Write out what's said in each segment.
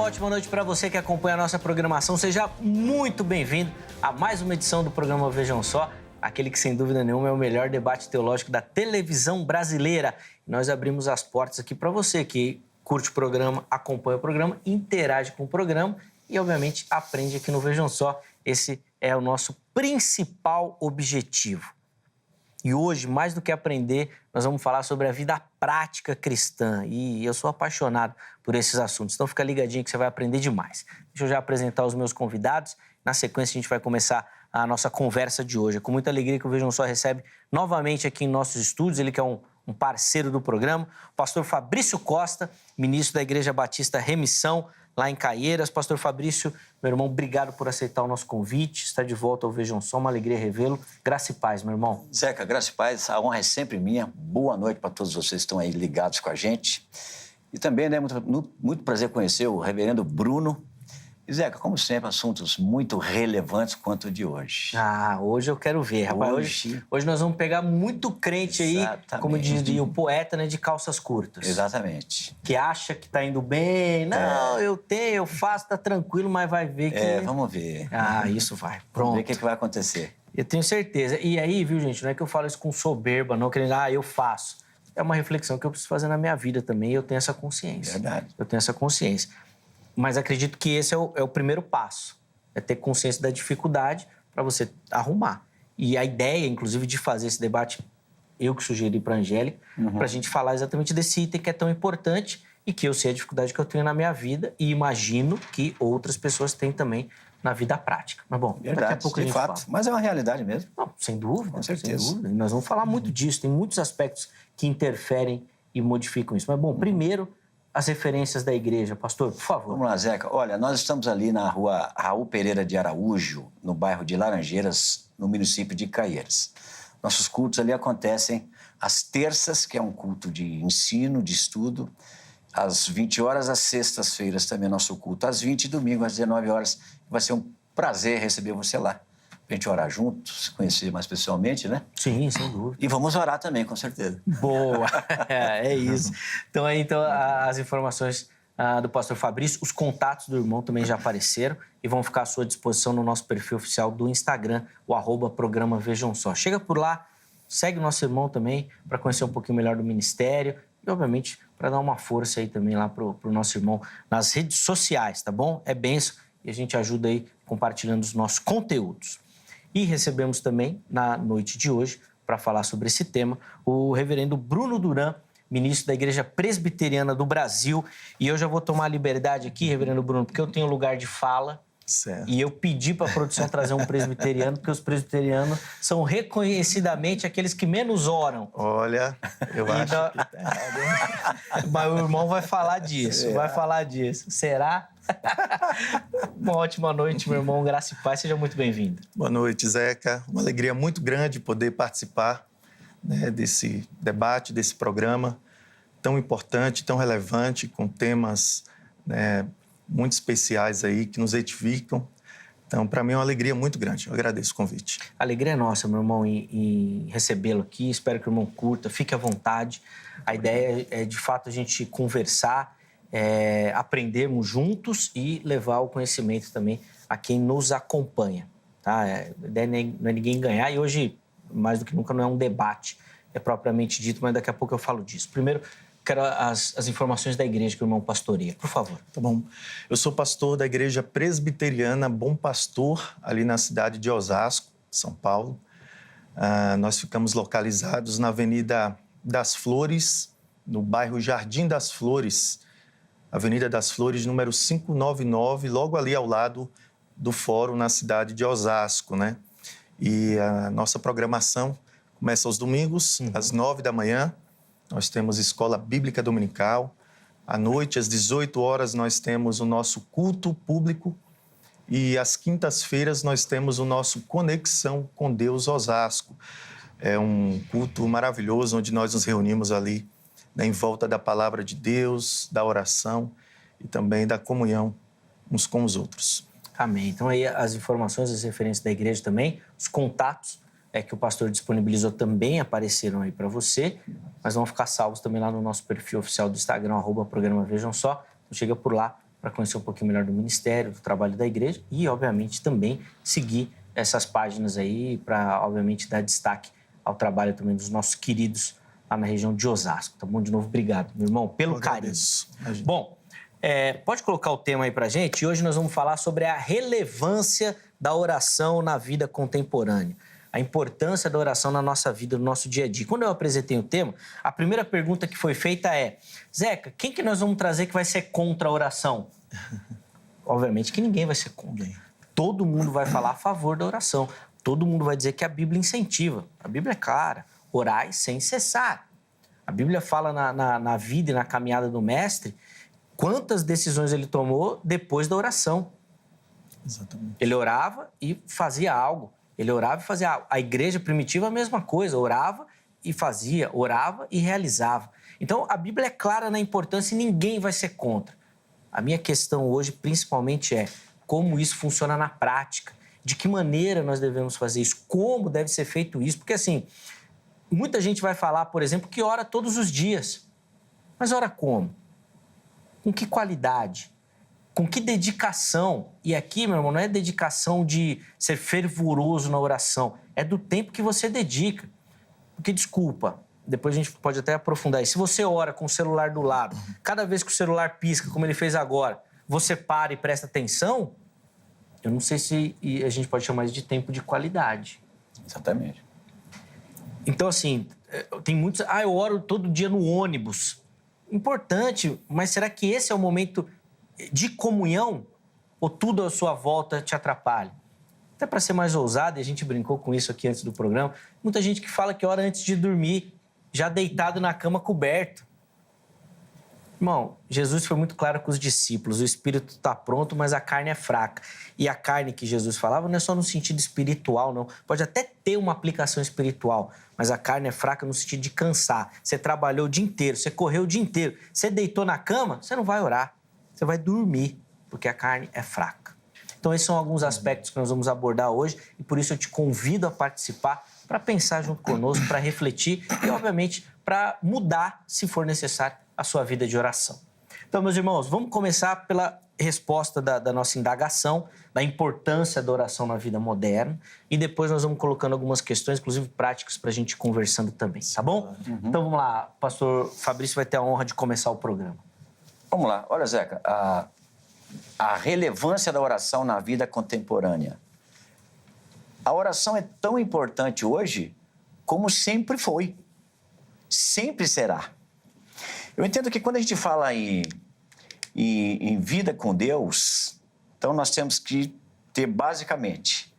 ótima noite para você que acompanha a nossa programação. Seja muito bem-vindo a mais uma edição do programa Vejam Só, aquele que, sem dúvida nenhuma, é o melhor debate teológico da televisão brasileira. Nós abrimos as portas aqui para você que curte o programa, acompanha o programa, interage com o programa e, obviamente, aprende aqui no Vejam Só. Esse é o nosso principal objetivo. E hoje, mais do que aprender, nós vamos falar sobre a vida prática cristã. E eu sou apaixonado por esses assuntos. Então, fica ligadinho que você vai aprender demais. Deixa eu já apresentar os meus convidados. Na sequência, a gente vai começar a nossa conversa de hoje. É com muita alegria que o Vejam Só recebe novamente aqui em nossos estúdios. Ele que é um parceiro do programa, o pastor Fabrício Costa, ministro da Igreja Batista Remissão, lá em Caieiras. Pastor Fabrício, meu irmão, obrigado por aceitar o nosso convite. Está de volta ao Vejam Só, uma alegria revê-lo. Graça e paz, meu irmão. Zeca, graça e paz, a honra é sempre minha. Boa noite para todos vocês que estão aí ligados com a gente. E também, né, muito prazer conhecer o reverendo Bruno. E, Zeca, como sempre, assuntos muito relevantes quanto o de hoje. Hoje eu quero ver, rapaz. Hoje nós vamos pegar muito crente aí, Exatamente. como diz o poeta, né, de calças curtas. Exatamente. Que acha que tá indo bem. Não, eu faço, tá tranquilo, mas vai ver que... Vamos ver. Isso vai. Pronto. Vamos ver o que vai acontecer. Eu tenho certeza. E aí, viu, gente, não é que eu falo isso com soberba, não, querendo, eu faço. É uma reflexão que eu preciso fazer na minha vida também e eu tenho essa consciência. Verdade. Eu tenho essa consciência. Mas acredito que esse é o primeiro passo. É ter consciência da dificuldade para você arrumar. E a ideia, inclusive, de fazer esse debate, eu que sugeri para a Angélica, para a gente falar exatamente desse item que é tão importante e que eu sei a dificuldade que eu tenho na minha vida e imagino que outras pessoas têm também na vida prática. Mas, bom, Verdade, daqui a pouco a gente fato. fala. Mas é uma realidade mesmo. Não, sem dúvida. Com certeza. Sem dúvida. E nós vamos falar muito disso. Tem muitos aspectos que interferem e modificam isso. Mas, bom, primeiro, as referências da igreja. Pastor, por favor. Vamos lá, Zeca. Olha, nós estamos ali na rua Raul Pereira de Araújo, no bairro de Laranjeiras, no município de Caieiras. Nossos cultos ali acontecem às terças, que é um culto de ensino, de estudo, às 20 horas, às sextas-feiras também é nosso culto, às 20 e domingo, às 19 horas. Vai ser um prazer receber você lá, pra gente orar juntos, conhecer mais pessoalmente, né? Sim, sem dúvida. E vamos orar também, com certeza. Boa! É isso. Então, as informações do pastor Fabrício, os contatos do irmão também já apareceram e vão ficar à sua disposição no nosso perfil oficial do Instagram, o @programa Vejam Só. Chega por lá, segue o nosso irmão também para conhecer um pouquinho melhor do ministério e, obviamente, para dar uma força aí também lá pro nosso irmão nas redes sociais, tá bom? É bênção e a gente ajuda aí compartilhando os nossos conteúdos. E recebemos também, na noite de hoje, para falar sobre esse tema, o reverendo Bruno Duran, ministro da Igreja Presbiteriana do Brasil. E eu já vou tomar a liberdade aqui, reverendo Bruno, porque eu tenho lugar de fala. Certo. E eu pedi para a produção trazer um presbiteriano, porque os presbiterianos são reconhecidamente aqueles que menos oram. Olha, eu acho que tá errado, hein? Mas o irmão vai falar disso, Será? Uma ótima noite, meu irmão. Graça e paz. Seja muito bem-vindo. Boa noite, Zeca. Uma alegria muito grande poder participar, né, desse debate, desse programa tão importante, tão relevante, com temas, né, muito especiais aí, que nos edificam. Então, para mim é uma alegria muito grande. Eu agradeço o convite. A alegria é nossa, meu irmão, em recebê-lo aqui. Espero que o irmão curta, fique à vontade. A ideia é, de fato, a gente conversar, aprendermos juntos e levar o conhecimento também a quem nos acompanha. Tá? A ideia não é ninguém ganhar e hoje, mais do que nunca, não é um debate, é propriamente dito, mas daqui a pouco eu falo disso. Primeiro, quero as informações da igreja que o irmão pastoreia, por favor. Tá bom. Eu sou pastor da Igreja Presbiteriana Bom Pastor, ali na cidade de Osasco, São Paulo. Nós ficamos localizados na Avenida das Flores, no bairro Jardim das Flores, Avenida das Flores, número 599, logo ali ao lado do fórum na cidade de Osasco, né? E a nossa programação começa aos domingos, às 9 da manhã. Nós temos escola bíblica dominical. À noite, às 18 horas, nós temos o nosso culto público. E às quintas-feiras, nós temos o nosso Conexão com Deus Osasco. É um culto maravilhoso, onde nós nos reunimos ali, né, em volta da palavra de Deus, da oração e também da comunhão uns com os outros. Amém. Então, aí as informações, as referências da igreja também, os contatos que o pastor disponibilizou também apareceram aí para você, mas vão ficar salvos também lá no nosso perfil oficial do Instagram, @programa Vejam Só. Então, chega por lá para conhecer um pouquinho melhor do ministério, do trabalho da igreja e, obviamente, também seguir essas páginas aí para, obviamente, dar destaque ao trabalho também dos nossos queridos lá na região de Osasco. Tá bom? De novo, obrigado, meu irmão, pelo carinho. Bom, pode colocar o tema aí pra gente? E hoje nós vamos falar sobre a relevância da oração na vida contemporânea. A importância da oração na nossa vida, no nosso dia a dia. Quando eu apresentei o tema, a primeira pergunta que foi feita é: Zeca, quem que nós vamos trazer que vai ser contra a oração? Obviamente que ninguém vai ser contra. Todo mundo vai falar a favor da oração. Todo mundo vai dizer que a Bíblia incentiva. A Bíblia é clara: orai sem cessar. A Bíblia fala na vida e na caminhada do Mestre quantas decisões ele tomou depois da oração. Exatamente. Ele orava e fazia algo. Ele orava e fazia algo. A igreja primitiva, a mesma coisa. Orava e fazia, orava e realizava. Então, a Bíblia é clara na importância e ninguém vai ser contra. A minha questão hoje, principalmente, é como isso funciona na prática. De que maneira nós devemos fazer isso? Como deve ser feito isso? Porque, assim, muita gente vai falar, por exemplo, que ora todos os dias. Mas ora como? Com que qualidade? Com que dedicação? E aqui, meu irmão, não é dedicação de ser fervoroso na oração. É do tempo que você dedica. Porque, desculpa, depois a gente pode até aprofundar isso. Se você ora com o celular do lado, cada vez que o celular pisca, como ele fez agora, você para e presta atenção, eu não sei se a gente pode chamar isso de tempo de qualidade. Exatamente. Então, assim, tem muitos... eu oro todo dia no ônibus. Importante, mas será que esse é o momento de comunhão? Ou tudo à sua volta te atrapalha? Até para ser mais ousado, e a gente brincou com isso aqui antes do programa, muita gente que fala que ora antes de dormir, já deitado na cama coberto. Irmão, Jesus foi muito claro com os discípulos: o espírito está pronto, mas a carne é fraca. E a carne que Jesus falava não é só no sentido espiritual, não. Pode até ter uma aplicação espiritual, mas a carne é fraca no sentido de cansar. Você trabalhou o dia inteiro, você correu o dia inteiro, você deitou na cama, você não vai orar, você vai dormir, porque a carne é fraca. Então, esses são alguns aspectos que nós vamos abordar hoje e por isso eu te convido a participar para pensar junto conosco, para refletir e, obviamente, para mudar, se for necessário, a sua vida de oração. Então, meus irmãos, vamos começar pela resposta da nossa indagação, da importância da oração na vida moderna, e depois nós vamos colocando algumas questões, inclusive práticas, para a gente ir conversando também, tá bom? Uhum. Então, vamos lá. Pastor Fabrício vai ter a honra de começar o programa. Vamos lá. Olha, Zeca, a relevância da oração na vida contemporânea. A oração é tão importante hoje como sempre foi. Sempre será. Eu entendo que quando a gente fala em vida com Deus, então nós temos que ter basicamente,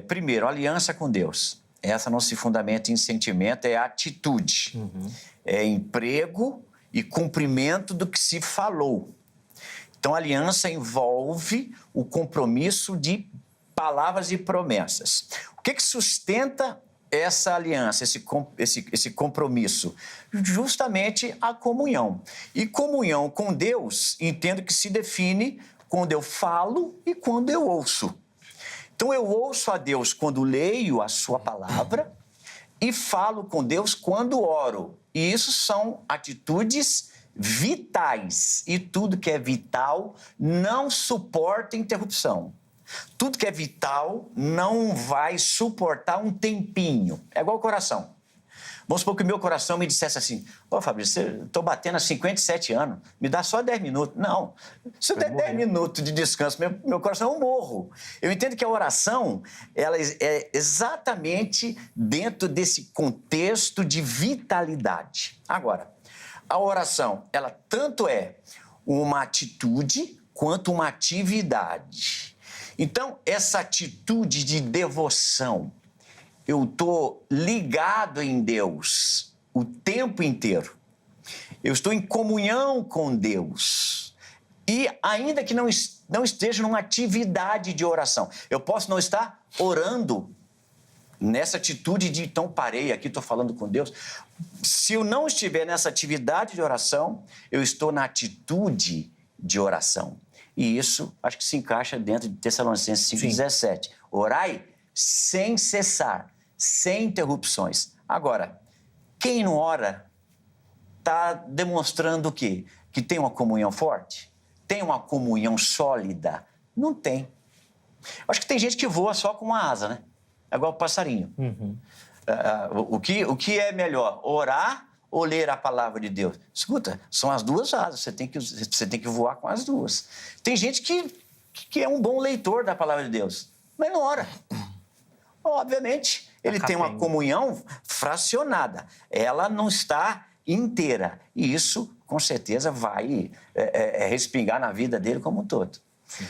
primeiro, aliança com Deus. Essa não se fundamenta em sentimento, é atitude. Uhum. É emprego e cumprimento do que se falou. Então, a aliança envolve o compromisso de palavras e promessas. O que sustenta essa aliança, esse compromisso? Justamente a comunhão. E comunhão com Deus, entendo que se define quando eu falo e quando eu ouço. Então, eu ouço a Deus quando leio a sua palavra e falo com Deus quando oro. E isso são atitudes vitais. E tudo que é vital não suporta interrupção. Tudo que é vital não vai suportar um tempinho. É igual o coração. Vamos supor que o meu coração me dissesse assim: Fabrício, eu estou batendo há 57 anos, me dá só 10 minutos. Não, se eu der 10 minutos de descanso, meu coração, eu morro. Eu entendo que a oração, ela é exatamente dentro desse contexto de vitalidade. Agora, a oração, ela tanto é uma atitude quanto uma atividade. Então, essa atitude de devoção, eu estou ligado em Deus o tempo inteiro. Eu estou em comunhão com Deus. E ainda que não esteja numa atividade de oração, eu posso não estar orando nessa atitude de, então, parei aqui, estou falando com Deus. Se eu não estiver nessa atividade de oração, eu estou na atitude de oração. E isso, acho que se encaixa dentro de Tessalonicenses 5,17. Orai sem cessar, sem interrupções. Agora, quem não ora está demonstrando o quê? Que tem uma comunhão forte? Tem uma comunhão sólida? Não tem. Acho que tem gente que voa só com uma asa, né? É igual o passarinho. O que é melhor, orar ou ler a palavra de Deus? Escuta, são as duas asas, você tem que voar com as duas. Tem gente que é um bom leitor da palavra de Deus, mas não ora. Obviamente, ele tem uma comunhão fracionada, ela não está inteira. E isso, com certeza, vai respingar na vida dele como um todo.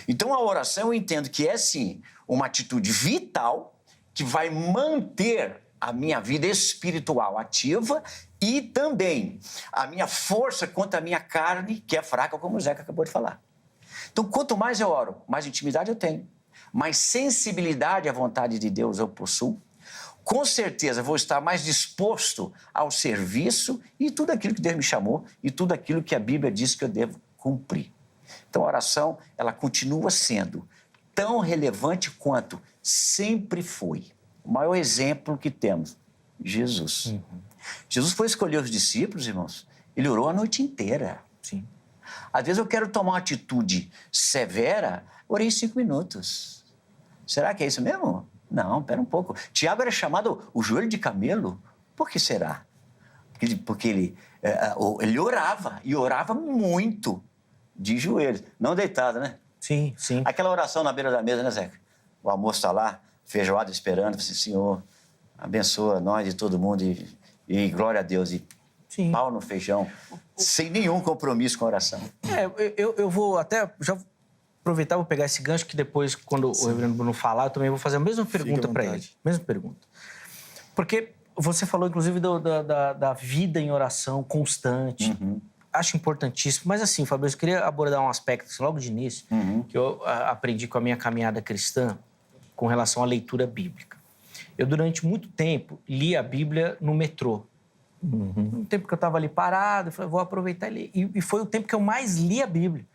Então, a oração eu entendo que é, sim, uma atitude vital que vai manter a minha vida espiritual ativa e também a minha força contra a minha carne, que é fraca, como o Zeca acabou de falar. Então, quanto mais eu oro, mais intimidade eu tenho, mais sensibilidade à vontade de Deus eu possuo, com certeza vou estar mais disposto ao serviço e tudo aquilo que Deus me chamou e tudo aquilo que a Bíblia diz que eu devo cumprir. Então, a oração, ela continua sendo tão relevante quanto sempre foi. O maior exemplo que temos, Jesus. Jesus foi escolher os discípulos, irmãos. Ele orou a noite inteira. Sim. Às vezes eu quero tomar uma atitude severa, orei 5 minutos. Será que é isso mesmo? Não, pera um pouco. Tiago era chamado o joelho de camelo. Por que será? Porque ele orava, e orava muito de joelhos. Não deitado, né? Sim, sim. Aquela oração na beira da mesa, né, Zeca? O almoço está lá, feijoada esperando, assim, Senhor, abençoa nós e todo mundo e glória a Deus. E Sim. pau no feijão, sem nenhum compromisso com a oração. Eu vou até já aproveitar, vou pegar esse gancho que depois, quando o reverendo Bruno falar, eu também vou fazer a mesma pergunta para ele. Mesma pergunta. Porque você falou, inclusive, da vida em oração constante. Acho importantíssimo. Mas assim, Fabrício, eu queria abordar um aspecto assim, logo de início, que eu aprendi com a minha caminhada cristã com relação à leitura bíblica. Eu, durante muito tempo, li a Bíblia no metrô. Um tempo que eu estava ali parado, eu falei, vou aproveitar e ler. E foi o tempo que eu mais li a Bíblia.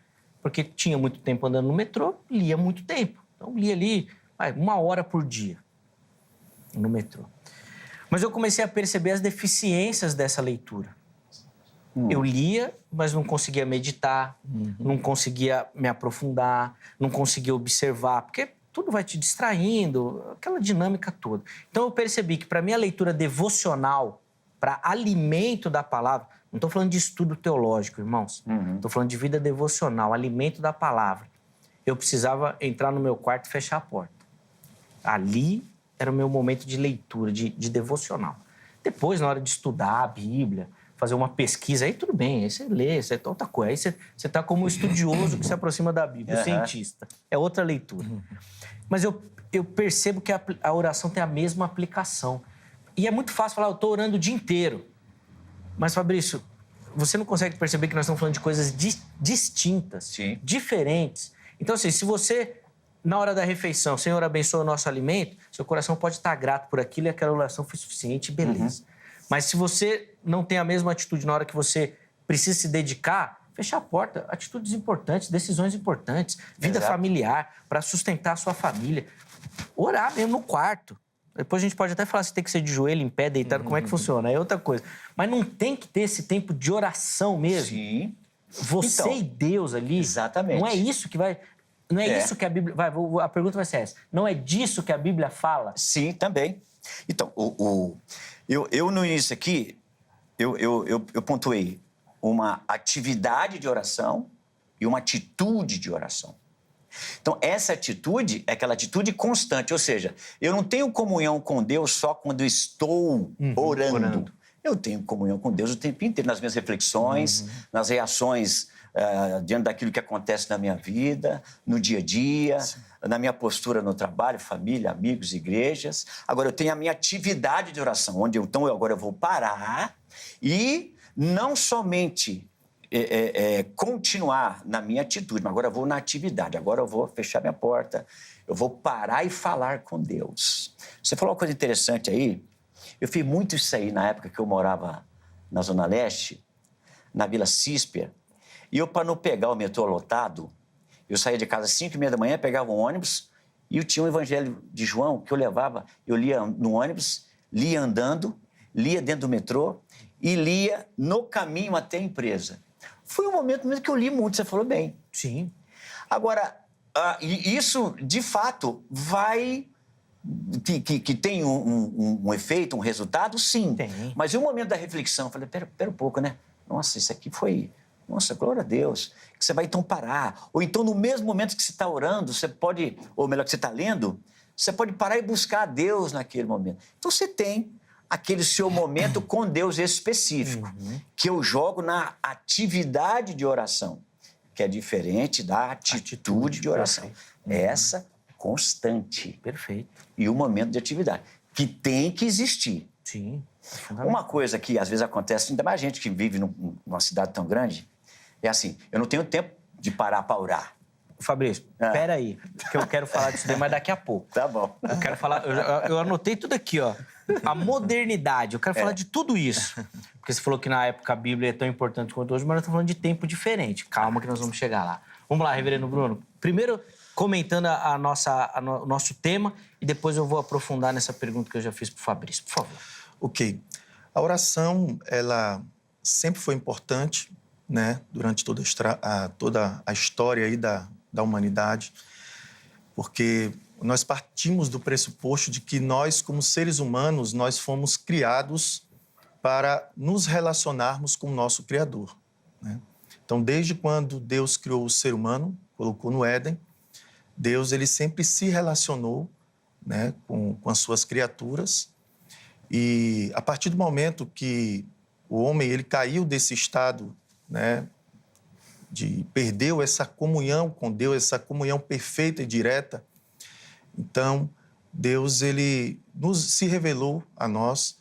Porque tinha muito tempo andando no metrô, lia muito tempo. Então, lia ali 1 hora por dia no metrô. Mas eu comecei a perceber as deficiências dessa leitura. Eu lia, mas não conseguia meditar, não conseguia me aprofundar, não conseguia observar, porque tudo vai te distraindo, aquela dinâmica toda. Então, eu percebi que, para mim, a leitura devocional, para alimento da palavra, não estou falando de estudo teológico, irmãos, estou falando de vida devocional, alimento da palavra. Eu precisava entrar no meu quarto e fechar a porta. Ali era o meu momento de leitura, de devocional. Depois, na hora de estudar a Bíblia, fazer uma pesquisa, aí tudo bem, aí você lê, isso é outra coisa. Aí você está como estudioso que se aproxima da Bíblia, o cientista. É outra leitura. Mas eu percebo que a oração tem a mesma aplicação. E é muito fácil falar, eu estou orando o dia inteiro. Mas, Fabrício, você não consegue perceber que nós estamos falando de coisas distintas, Sim. diferentes. Então, assim, se você, na hora da refeição, Senhor, abençoa o nosso alimento, seu coração pode estar grato por aquilo e aquela oração foi suficiente, beleza. Mas se você não tem a mesma atitude na hora que você precisa se dedicar, fechar a porta, atitudes importantes, decisões importantes, vida familiar, para sustentar a sua família. Orar mesmo no quarto. Depois a gente pode até falar se tem que ser de joelho, em pé, deitado, como é que funciona, é outra coisa. Mas não tem que ter esse tempo de oração mesmo. Sim. Você então, e Deus ali. Exatamente. Não é isso que vai... Não é isso que a Bíblia... a pergunta vai ser essa. Não é disso que a Bíblia fala? Sim, também. Então, eu no início aqui, eu pontuei uma atividade de oração e uma atitude de oração. Então, essa atitude é aquela atitude constante, ou seja, eu não tenho comunhão com Deus só quando eu estou orando. Eu tenho comunhão com Deus o tempo inteiro, nas minhas reflexões, nas reações diante daquilo que acontece na minha vida, no dia a dia, na minha postura no trabalho, família, amigos, igrejas. Agora, eu tenho a minha atividade de oração, onde agora eu vou parar e não somente continuar na minha atitude, mas agora eu vou na atividade, agora eu vou fechar minha porta, eu vou parar e falar com Deus. Você falou uma coisa interessante aí, eu fiz muito isso aí na época que eu morava na Zona Leste, na Vila Císpia, e eu, para não pegar o metrô lotado, eu saía de casa às 5h30 da manhã, pegava um ônibus, e eu tinha um Evangelho de João que eu levava, eu lia no ônibus, lia andando, lia dentro do metrô e lia no caminho até a empresa. Foi um momento mesmo que eu li muito, você falou bem. Sim. Agora, e isso, de fato, vai... Que tem um efeito, um resultado, sim. Tem. Mas em um momento da reflexão, eu falei, pera um pouco, né? Nossa, isso aqui foi... Nossa, glória a Deus. Que você vai então parar. Ou então, no mesmo momento que você está orando, você pode... Ou melhor, que você está lendo, você pode parar e buscar a Deus naquele momento. Então, você tem aquele seu momento com Deus específico, que eu jogo na atividade de oração, que é diferente da atitude de oração. Essa constante. Perfeito. E o momento de atividade, que tem que existir. Sim. Uma coisa que às vezes acontece, ainda mais gente que vive numa cidade tão grande, é assim, eu não tenho tempo de parar para orar. Fabrício, espera aí, que eu quero falar disso daí, mas daqui a pouco. Tá bom. Eu quero falar, eu anotei tudo aqui, ó. A modernidade, eu quero falar de tudo isso. Porque você falou que na época a Bíblia é tão importante quanto hoje, mas nós estamos falando de tempo diferente. Calma que nós vamos chegar lá. Vamos lá, reverendo Bruno. Primeiro, comentando o nosso tema, e depois eu vou aprofundar nessa pergunta que eu já fiz para o Fabrício. Por favor. Ok. A oração, ela sempre foi importante, né, durante toda a história aí da humanidade, porque nós partimos do pressuposto de que nós, como seres humanos, nós fomos criados para nos relacionarmos com o nosso Criador, né? Então, desde quando Deus criou o ser humano, colocou no Éden, Deus ele sempre se relacionou, né, com as suas criaturas. E a partir do momento que o homem ele caiu desse estado, né, perdeu essa comunhão com Deus, essa comunhão perfeita e direta, então Deus ele se revelou a nós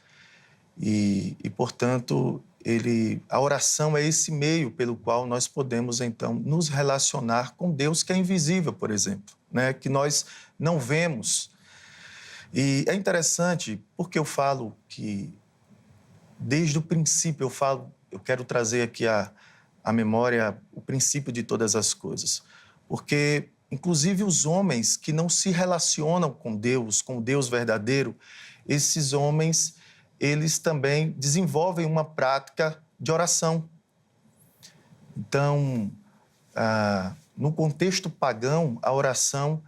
e portanto, a oração é esse meio pelo qual nós podemos, então, nos relacionar com Deus, que é invisível, por exemplo, né, que nós não vemos. E é interessante porque eu falo que, desde o princípio, eu quero trazer aqui à memória o princípio de todas as coisas. Porque, inclusive, os homens que não se relacionam com o Deus verdadeiro, esses homens, eles também desenvolvem uma prática de oração. Então, no contexto pagão, a oração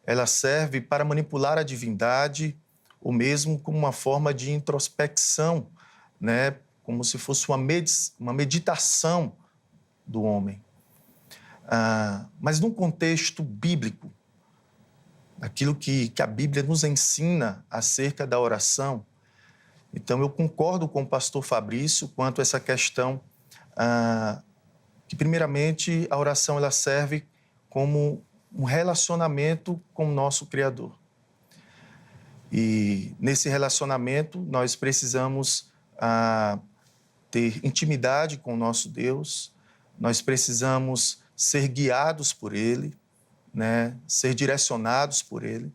ela serve para manipular a divindade, ou mesmo como uma forma de introspecção, né? Como se fosse uma meditação do homem. Mas num contexto bíblico, aquilo que a Bíblia nos ensina acerca da oração, então eu concordo com o pastor Fabrício quanto a essa questão que, primeiramente, a oração ela serve como um relacionamento com o nosso Criador. E nesse relacionamento nós precisamos ter intimidade com o nosso Deus, nós precisamos ser guiados por Ele, né? Ser direcionados por Ele.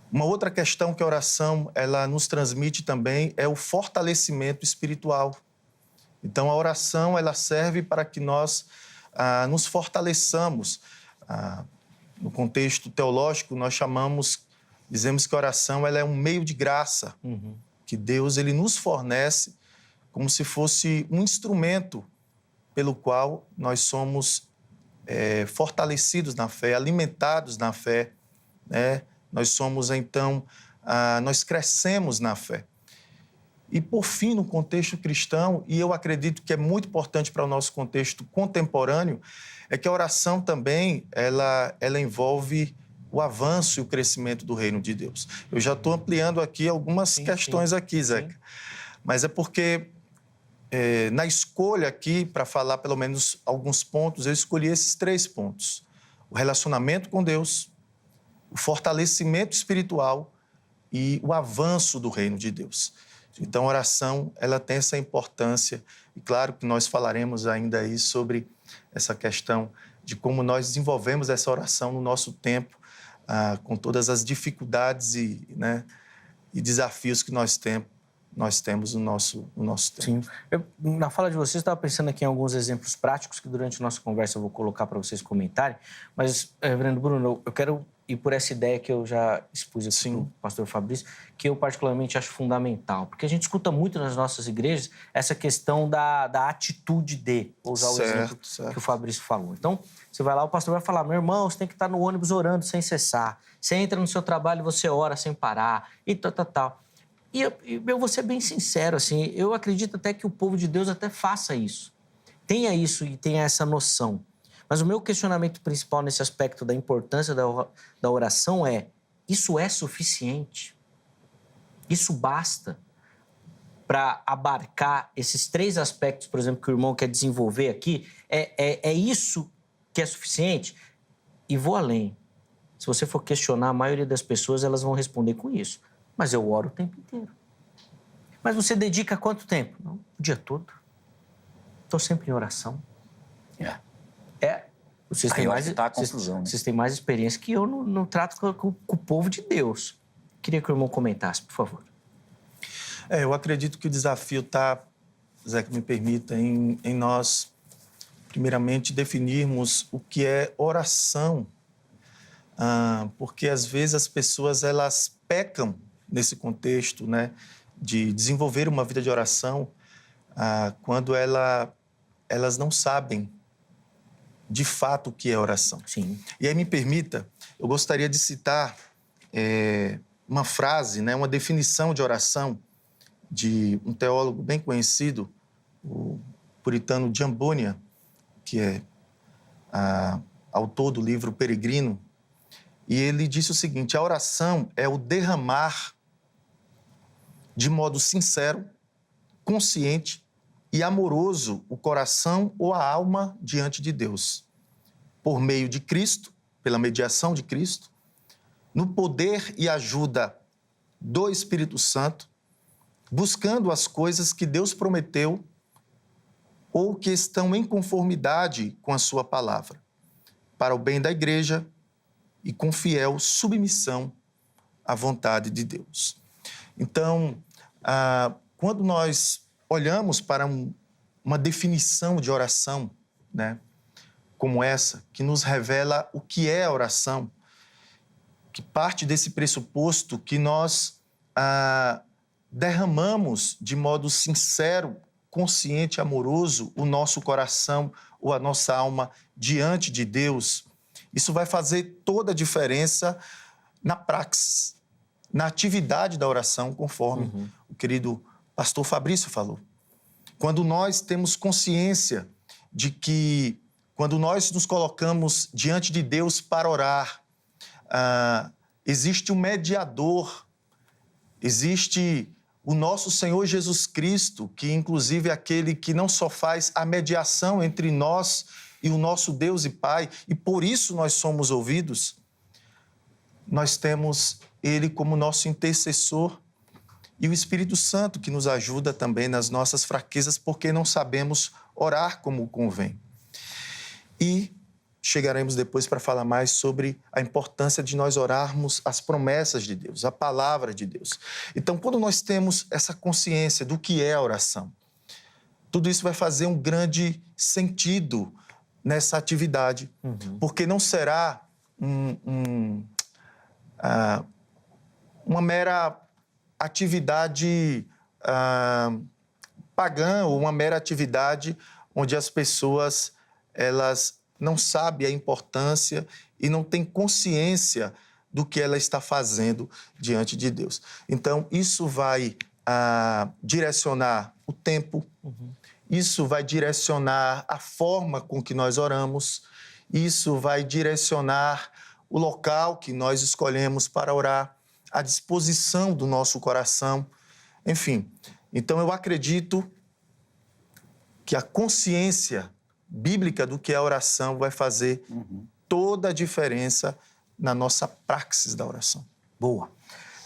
Uma outra questão que a oração ela nos transmite também é o fortalecimento espiritual. Então a oração ela serve para que nós nos fortaleçamos. No contexto teológico, nós dizemos que a oração ela é um meio de graça, que Deus ele nos fornece como se fosse um instrumento pelo qual nós somos fortalecidos na fé, alimentados na fé, né? Nós somos, então, nós crescemos na fé. E, por fim, no contexto cristão, e eu acredito que é muito importante para o nosso contexto contemporâneo, é que a oração também, ela envolve o avanço e o crescimento do reino de Deus. Eu já estou ampliando aqui algumas questões aqui, Zeca. Mas é porque, na escolha aqui, para falar pelo menos alguns pontos, eu escolhi esses 3 pontos. O relacionamento com Deus, o fortalecimento espiritual e o avanço do reino de Deus. Então, a oração, ela tem essa importância. E claro que nós falaremos ainda aí sobre essa questão de como nós desenvolvemos essa oração no nosso tempo, com todas as dificuldades e desafios que nós temos no nosso tempo. Sim. Na fala de vocês, eu estava pensando aqui em alguns exemplos práticos que durante a nossa conversa eu vou colocar para vocês comentarem. Mas, reverendo Bruno, eu quero e por essa ideia que eu já expus aqui com o pastor Fabrício, que eu particularmente acho fundamental. Porque a gente escuta muito nas nossas igrejas essa questão da atitude de, vou usar o exemplo que o Fabrício falou. Então, você vai lá, o pastor vai falar, meu irmão, você tem que estar no ônibus orando sem cessar. Você entra no seu trabalho e você ora sem parar, e tal. E eu vou ser bem sincero, assim, eu acredito até que o povo de Deus até faça isso. Tenha isso e tenha essa noção. Mas o meu questionamento principal nesse aspecto da importância da oração é: isso é suficiente? Isso basta para abarcar esses 3 aspectos, por exemplo, que o irmão quer desenvolver aqui? É isso que é suficiente? E vou além. Se você for questionar, a maioria das pessoas elas vão responder com isso. Mas eu oro o tempo inteiro. Mas você dedica quanto tempo? Não, o dia todo. Estou sempre em oração. Vocês têm mais, tá a confusão, né? Vocês têm mais experiência que eu no trato com o povo de Deus. Queria que o irmão comentasse, por favor. Eu acredito que o desafio está, Zé, que me permita, em nós, primeiramente, definirmos o que é oração. Porque, às vezes, as pessoas elas pecam nesse contexto, né, de desenvolver uma vida de oração quando elas não sabem de fato o que é oração. Sim. E aí, me permita, eu gostaria de citar uma frase, né, uma definição de oração de um teólogo bem conhecido, o puritano John Bunyan, que é autor do livro Peregrino, e ele disse o seguinte: a oração é o derramar de modo sincero, consciente e amoroso o coração ou a alma diante de Deus, por meio de Cristo, pela mediação de Cristo, no poder e ajuda do Espírito Santo, buscando as coisas que Deus prometeu ou que estão em conformidade com a sua palavra, para o bem da igreja e com fiel submissão à vontade de Deus. Então, quando nós olhamos para uma definição de oração, né, como essa, que nos revela o que é a oração, que parte desse pressuposto que nós derramamos de modo sincero, consciente, amoroso, o nosso coração ou a nossa alma diante de Deus, isso vai fazer toda a diferença na praxis, na atividade da oração, conforme o querido pastor Fabrício falou. Quando nós temos consciência de que, quando nós nos colocamos diante de Deus para orar, existe um mediador, existe o nosso Senhor Jesus Cristo, que inclusive é aquele que não só faz a mediação entre nós e o nosso Deus e Pai, e por isso nós somos ouvidos, nós temos Ele como nosso intercessor e o Espírito Santo que nos ajuda também nas nossas fraquezas, porque não sabemos orar como convém. E chegaremos depois para falar mais sobre a importância de nós orarmos as promessas de Deus, a palavra de Deus. Então, quando nós temos essa consciência do que é a oração, tudo isso vai fazer um grande sentido nessa atividade, porque não será uma mera atividade pagã ou uma mera atividade onde as pessoas elas não sabem a importância e não têm consciência do que ela está fazendo diante de Deus. Então, isso vai direcionar o tempo, isso vai direcionar a forma com que nós oramos, isso vai direcionar o local que nós escolhemos para orar, a disposição do nosso coração, enfim. Então, eu acredito que a consciência bíblica do que é a oração vai fazer toda a diferença na nossa praxis da oração. Boa.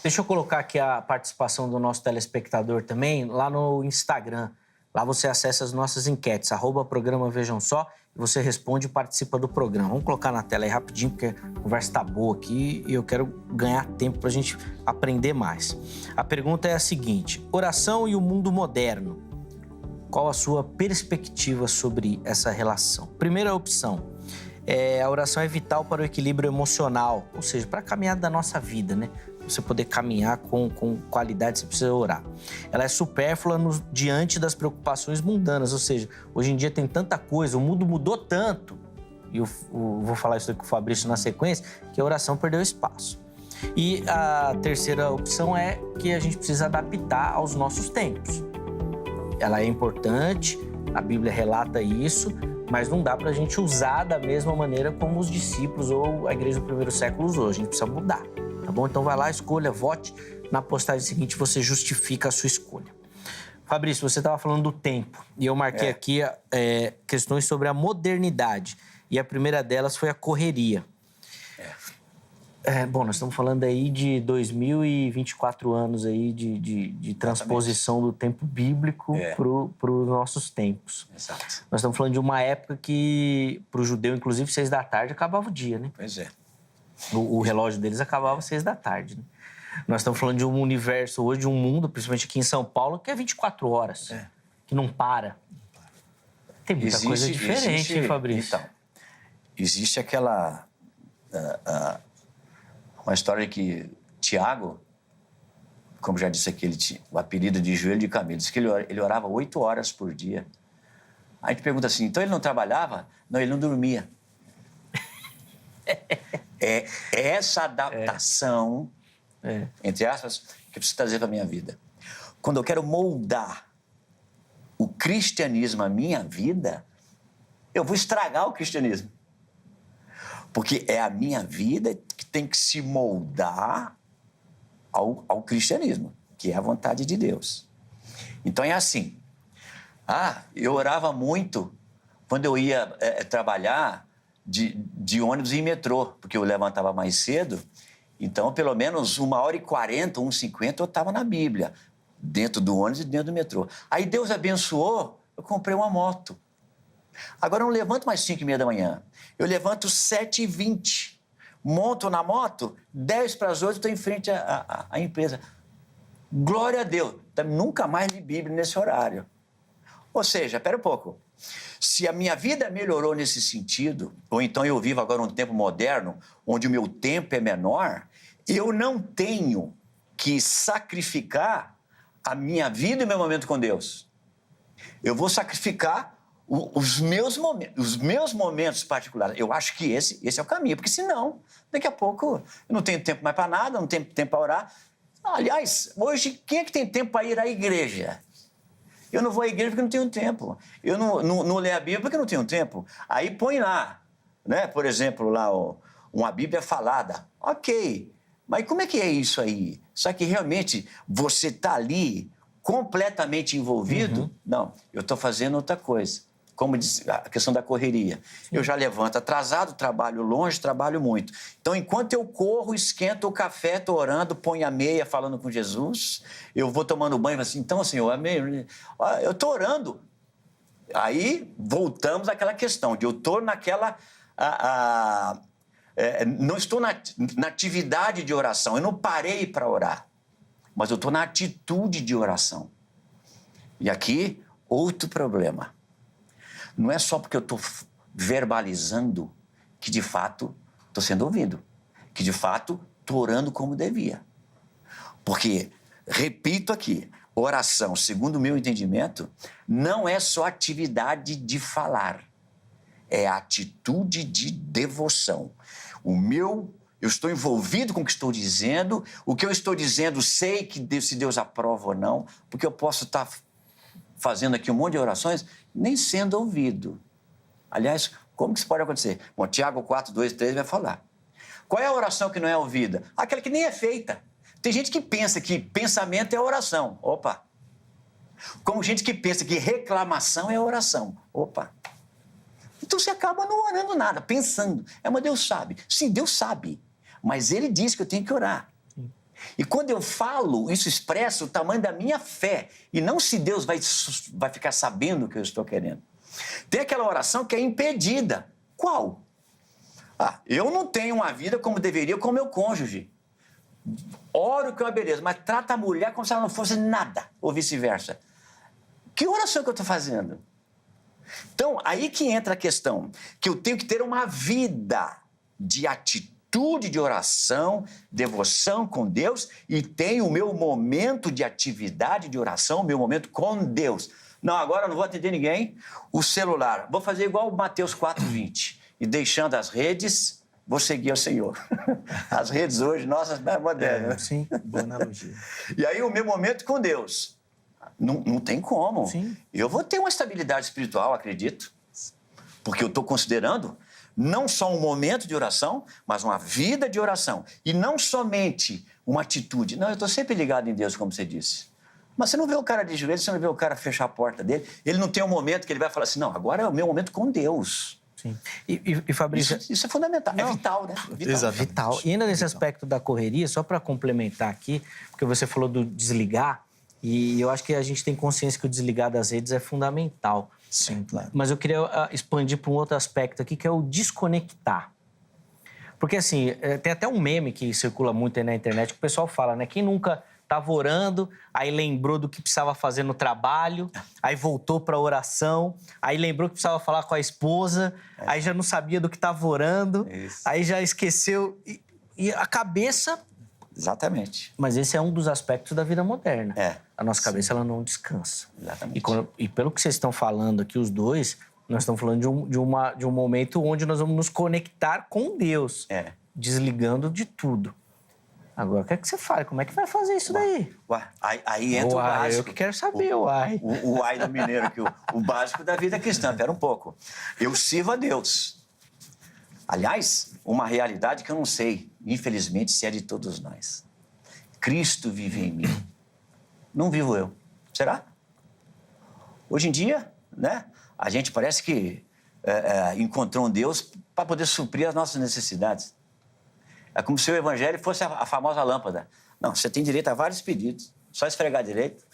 Deixa eu colocar aqui a participação do nosso telespectador também, lá no Instagram. Lá você acessa as nossas enquetes, @programa Vejam Só, e você responde e participa do programa. Vamos colocar na tela aí rapidinho, porque a conversa está boa aqui e eu quero ganhar tempo para a gente aprender mais. A pergunta é a seguinte: oração e o mundo moderno. Qual a sua perspectiva sobre essa relação? Primeira opção, A oração é vital para o equilíbrio emocional, ou seja, para a caminhada da nossa vida, né? Pra você poder caminhar com qualidade, você precisa orar. Ela é supérflua diante das preocupações mundanas, ou seja, hoje em dia tem tanta coisa, o mundo mudou tanto, e eu vou falar isso aqui com o Fabrício na sequência, que a oração perdeu espaço. E a terceira opção é que a gente precisa adaptar aos nossos tempos. Ela é importante, a Bíblia relata isso, mas não dá para a gente usar da mesma maneira como os discípulos ou a igreja do primeiro século usou. A gente precisa mudar, tá bom? Então vai lá, escolha, vote. Na postagem seguinte você justifica a sua escolha. Fabrício, você estava falando do tempo e eu marquei aqui questões sobre a modernidade. E a primeira delas foi a correria. Bom, nós estamos falando aí de 2024 anos aí de transposição do tempo bíblico para os nossos tempos. Exato. Nós estamos falando de uma época que, para o judeu, inclusive, 6 da tarde acabava o dia, né? Pois é. O relógio deles acabava às 6 da tarde, né? Nós estamos falando de um universo hoje, de um mundo, principalmente aqui em São Paulo, que é 24 horas, que não para. Tem muita coisa diferente, hein, Fabrício? Então, existe aquela... uma história que Tiago, como já disse aqui, ele tinha o apelido de joelho de camelo, disse que ele orava 8 horas por dia. Aí a gente pergunta assim, então ele não trabalhava? Não, ele não dormia. É essa adaptação, entre aspas, que eu preciso trazer para a minha vida. Quando eu quero moldar o cristianismo à minha vida, eu vou estragar o cristianismo. Porque é a minha vida que tem que se moldar ao cristianismo, que é a vontade de Deus. Então é assim. Eu orava muito quando eu ia trabalhar de ônibus e metrô, porque eu levantava mais cedo. Então, pelo menos 1h40, 1h50, eu estava na Bíblia, dentro do ônibus e dentro do metrô. Aí Deus abençoou, eu comprei uma moto. Agora eu não levanto mais 5h30 da manhã. Eu levanto 7h20. Monto na moto, 7:50, estou em frente à empresa. Glória a Deus. Nunca mais li Bíblia nesse horário. Ou seja, espera um pouco. Se a minha vida melhorou nesse sentido, ou então eu vivo agora um tempo moderno, onde o meu tempo é menor, eu não tenho que sacrificar a minha vida e o meu momento com Deus. Eu vou sacrificar os meus momentos particulares. Eu acho que esse é o caminho, porque senão, daqui a pouco, eu não tenho tempo mais para nada, não tenho tempo para orar. Aliás, hoje, quem é que tem tempo para ir à igreja? Eu não vou à igreja porque não tenho tempo. Eu não leio a Bíblia porque não tenho tempo. Aí põe lá, né? Por exemplo, lá uma Bíblia falada. Ok, mas como é que é isso aí? Só que realmente você está ali completamente envolvido? Não, eu estou fazendo outra coisa. Como disse, a questão da correria. Eu já levanto atrasado, trabalho longe, trabalho muito. Então, enquanto eu corro, esquento o café, estou orando, ponho a meia, falando com Jesus, eu vou tomando banho, assim, então, Senhor, eu estou orando. Aí, voltamos àquela questão de eu estou naquela... não estou na atividade de oração, eu não parei para orar, mas eu estou na atitude de oração. E aqui, outro problema. Não é só porque eu estou verbalizando que, de fato, estou sendo ouvido. Que, de fato, estou orando como devia. Porque, repito aqui, oração, segundo o meu entendimento, não é só atividade de falar. É atitude de devoção. Eu estou envolvido com o que estou dizendo. O que eu estou dizendo, sei que se Deus aprova ou não, porque eu posso estar fazendo aqui um monte de orações, nem sendo ouvido. Aliás, como que isso pode acontecer? Bom, Tiago 4, 2, 3 vai falar. Qual é a oração que não é ouvida? Aquela que nem é feita. Tem gente que pensa que pensamento é oração. Opa! Como gente que pensa que reclamação é oração. Opa! Então você acaba não orando nada, pensando. Mas Deus sabe. Sim, Deus sabe. Mas Ele diz que eu tenho que orar. E quando eu falo, isso expressa o tamanho da minha fé. E não se Deus vai ficar sabendo o que eu estou querendo. Tem aquela oração que é impedida. Qual? Eu não tenho uma vida como deveria com o meu cônjuge. Oro que é uma beleza, mas trata a mulher como se ela não fosse nada, ou vice-versa. Que oração que eu estou fazendo? Então, aí que entra a questão, que eu tenho que ter uma vida de atitude de oração, devoção com Deus, e tenho o meu momento de atividade de oração, o meu momento com Deus. Não, agora eu não vou atender ninguém, o celular, vou fazer igual o Mateus 4:20, e deixando as redes, vou seguir ao Senhor. As redes hoje, nossas, mais modernas. Sim, boa analogia. E aí o meu momento com Deus. Não tem como. Sim. Eu vou ter uma estabilidade espiritual, acredito, porque eu estou considerando não só um momento de oração, mas uma vida de oração. E não somente uma atitude. Não, eu estou sempre ligado em Deus, como você disse. Mas você não vê o cara de joelhos, você não vê o cara fechar a porta dele. Ele não tem um momento que ele vai falar assim, não, agora é o meu momento com Deus. Sim. E Fabrício... Isso é fundamental, é vital, né? Vital. Exatamente. Vital. E ainda nesse aspecto da correria, só para complementar aqui, porque você falou do desligar, e eu acho que a gente tem consciência que o desligar das redes é fundamental. Sim, claro. Mas eu queria expandir para um outro aspecto aqui, que é o desconectar. Porque, assim, tem até um meme que circula muito aí na internet, que o pessoal fala, né? Quem nunca estava orando, aí lembrou do que precisava fazer no trabalho, aí voltou para a oração, aí lembrou que precisava falar com a esposa, aí já não sabia do que estava orando, aí já esqueceu. E a cabeça... Exatamente. Mas esse é um dos aspectos da vida moderna. É. A nossa cabeça, ela não descansa. Exatamente. E pelo que vocês estão falando aqui, os dois, nós estamos falando de um momento onde nós vamos nos conectar com Deus. Desligando de tudo. Agora, o que é que você faz? Como é que vai fazer isso daí? Uai, aí entra o básico. Eu que quero saber, uai. O uai do mineiro, que o básico da vida cristã. Pera um pouco. Eu sirvo a Deus. Aliás, uma realidade que eu não sei, infelizmente, se é de todos nós. Cristo vive em mim. Não vivo eu. Será? Hoje em dia, né, a gente parece que encontrou um Deus para poder suprir as nossas necessidades. É como se o evangelho fosse a famosa lâmpada. Não, você tem direito a vários pedidos. Só esfregar direito,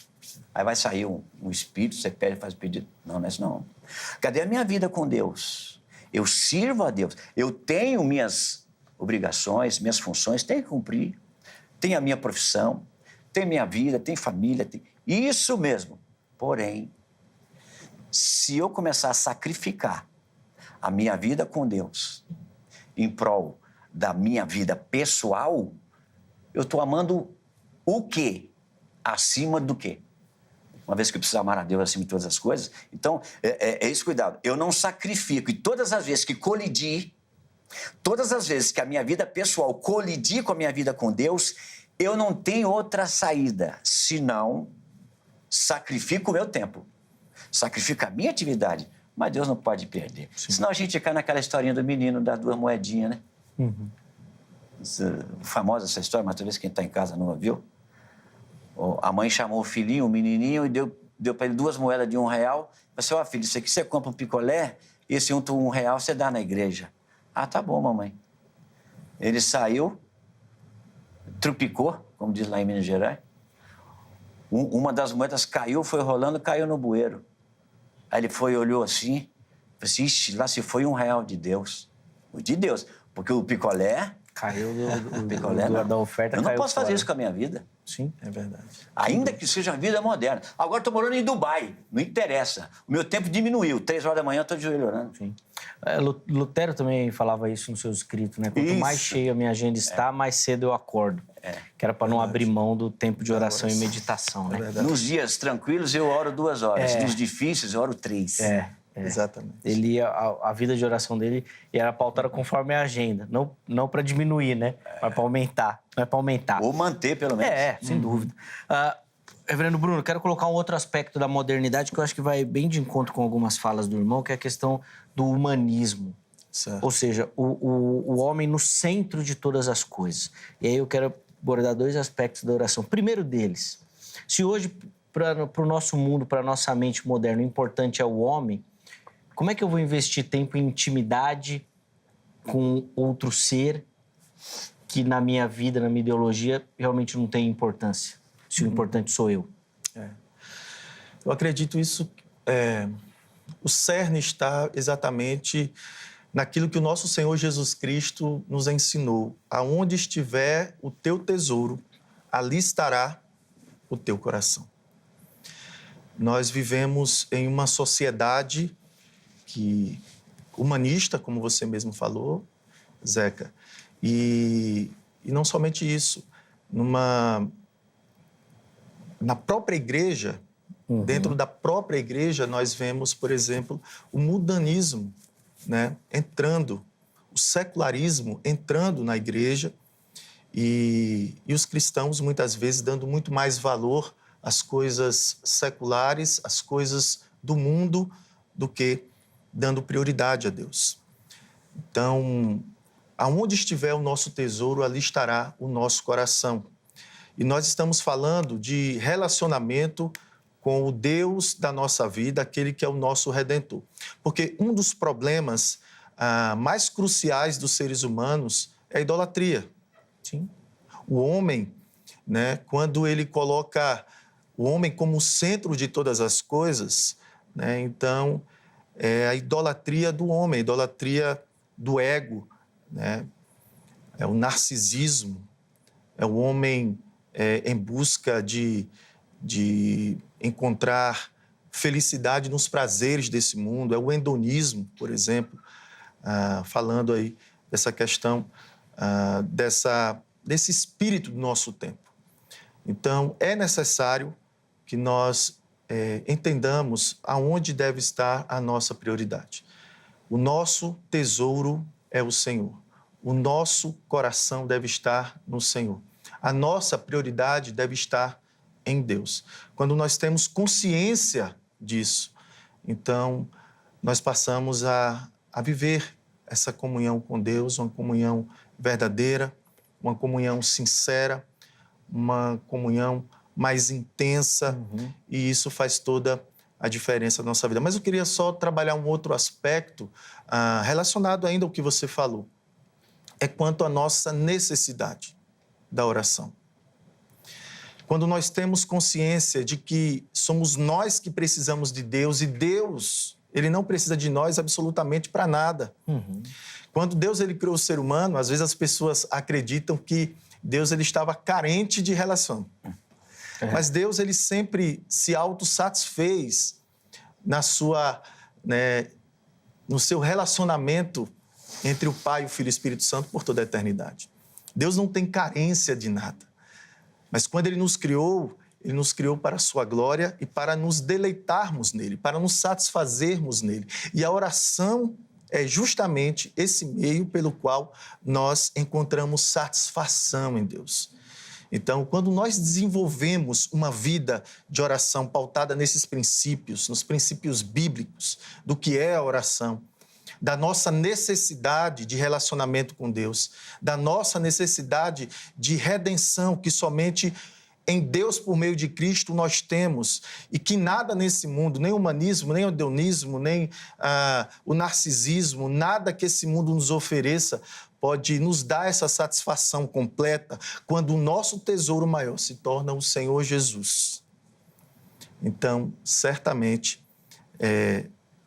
aí vai sair um espírito, você pede e faz o pedido. Não, não é isso não. Cadê a minha vida com Deus? Eu sirvo a Deus. Eu tenho minhas obrigações, minhas funções, tenho que cumprir. Tenho a minha profissão, tenho minha vida, tenho família. Isso mesmo. Porém, se eu começar a sacrificar a minha vida com Deus em prol da minha vida pessoal, eu estou amando o quê? Acima do quê? Uma vez que eu preciso amar a Deus acima de todas as coisas. Então, é esse cuidado. Eu não sacrifico. E todas as vezes que colidir, todas as vezes que a minha vida pessoal colidir com a minha vida com Deus, eu não tenho outra saída, senão sacrifico o meu tempo, sacrifico a minha atividade, mas Deus não pode perder. Sim. Senão a gente cai naquela historinha do menino das 2 moedinhas, né? Uhum. Famosa essa história, mas talvez quem está em casa não ouviu. A mãe chamou o filhinho, o menininho, e deu para ele 2 moedas de R$1. Falou assim, ó, filho, isso aqui você compra um picolé, esse outro R$1 você dá na igreja. Ah, tá bom, mamãe. Ele saiu, trupicou, como diz lá em Minas Gerais. Uma das moedas caiu, foi rolando, caiu no bueiro. Aí ele foi, olhou assim, falou assim, ixi, lá se foi R$1 de Deus. De Deus, porque o picolé... Caiu picolé, da oferta. Eu não posso fazer isso com a minha vida. Sim, é verdade. Ainda que seja a vida moderna. Agora estou morando em Dubai, não interessa. O meu tempo diminuiu. 3 horas da manhã eu estou de joelho orando. Sim. Lutero também falava isso no seu escrito, né? Quanto mais cheia a minha agenda está, mais cedo eu acordo. Que era para não abrir mão do tempo de oração e meditação, né? Nos dias tranquilos eu oro 2 horas. Nos difíceis eu oro 3. Exatamente. A vida de oração dele era pautada conforme a agenda. Não para diminuir, né? Mas para aumentar. Não é para aumentar. Ou manter, pelo menos. Sem dúvida. Reverendo Bruno, quero colocar um outro aspecto da modernidade que eu acho que vai bem de encontro com algumas falas do irmão, que é a questão do humanismo. Certo. Ou seja, o homem no centro de todas as coisas. E aí eu quero abordar 2 aspectos da oração. Primeiro deles, se hoje, para o nosso mundo, para a nossa mente moderna, o importante é o homem, como é que eu vou investir tempo em intimidade com outro ser que na minha vida, na minha ideologia, realmente não tem importância? Se o importante sou eu. Eu acredito isso... o cerne está exatamente naquilo que o nosso Senhor Jesus Cristo nos ensinou. Aonde estiver o teu tesouro, ali estará o teu coração. Nós vivemos em uma sociedade humanista, como você mesmo falou, Zeca. E não somente isso, na própria igreja, dentro da própria igreja, nós vemos, por exemplo, o mundanismo, né, entrando, o secularismo entrando na igreja e os cristãos, muitas vezes, dando muito mais valor às coisas seculares, às coisas do mundo, do que dando prioridade a Deus. Então, aonde estiver o nosso tesouro, ali estará o nosso coração. E nós estamos falando de relacionamento com o Deus da nossa vida, aquele que é o nosso Redentor. Porque um dos problemas mais cruciais dos seres humanos é a idolatria. Sim. O homem, né, quando ele coloca o homem como o centro de todas as coisas, né, então é a idolatria do homem, a idolatria do ego, né, é o narcisismo, é o homem em busca de encontrar felicidade nos prazeres desse mundo, é o hedonismo, por exemplo, falando aí dessa questão, desse espírito do nosso tempo. Então, é necessário que nós entendamos aonde deve estar a nossa prioridade. O nosso tesouro é o Senhor. O nosso coração deve estar no Senhor. A nossa prioridade deve estar em Deus. Quando nós temos consciência disso, então nós passamos a viver essa comunhão com Deus, uma comunhão verdadeira, uma comunhão sincera, uma comunhão mais intensa, e isso faz toda a diferença na nossa vida. Mas eu queria só trabalhar um outro aspecto relacionado ainda ao que você falou. É quanto à nossa necessidade da oração. Quando nós temos consciência de que somos nós que precisamos de Deus e Deus, Ele não precisa de nós absolutamente para nada. Quando Deus ele criou o ser humano, às vezes as pessoas acreditam que Deus ele estava carente de relação. Mas Deus ele sempre se autossatisfez no seu relacionamento entre o Pai, o Filho e o Espírito Santo por toda a eternidade. Deus não tem carência de nada. Mas quando Ele nos criou para a sua glória e para nos deleitarmos nele, para nos satisfazermos nele. E a oração é justamente esse meio pelo qual nós encontramos satisfação em Deus. Então, quando nós desenvolvemos uma vida de oração pautada nesses princípios, nos princípios bíblicos do que é a oração, da nossa necessidade de relacionamento com Deus, da nossa necessidade de redenção que somente em Deus, por meio de Cristo, nós temos, e que nada nesse mundo, nem o humanismo, nem o hedonismo, nem o narcisismo, nada que esse mundo nos ofereça pode nos dar essa satisfação completa quando o nosso tesouro maior se torna o Senhor Jesus. Então, certamente,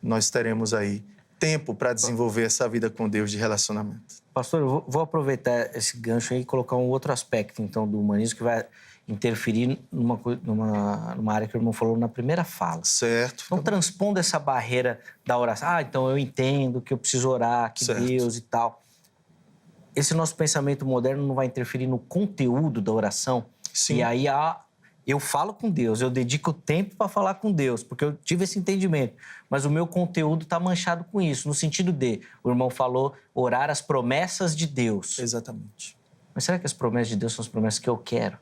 nós teremos aí tempo para desenvolver essa vida com Deus de relacionamento. Pastor, eu vou aproveitar esse gancho aí e colocar um outro aspecto, então, do humanismo que vai interferir numa área que o irmão falou na primeira fala. Certo. Então, transpondo essa barreira da oração, então eu entendo que eu preciso orar, que certo. Deus e tal. Esse nosso pensamento moderno não vai interferir no conteúdo da oração? Sim. E aí eu falo com Deus, eu dedico tempo para falar com Deus, porque eu tive esse entendimento. Mas o meu conteúdo está manchado com isso, no sentido de, o irmão falou, orar as promessas de Deus. Exatamente. Mas será que as promessas de Deus são as promessas que eu quero?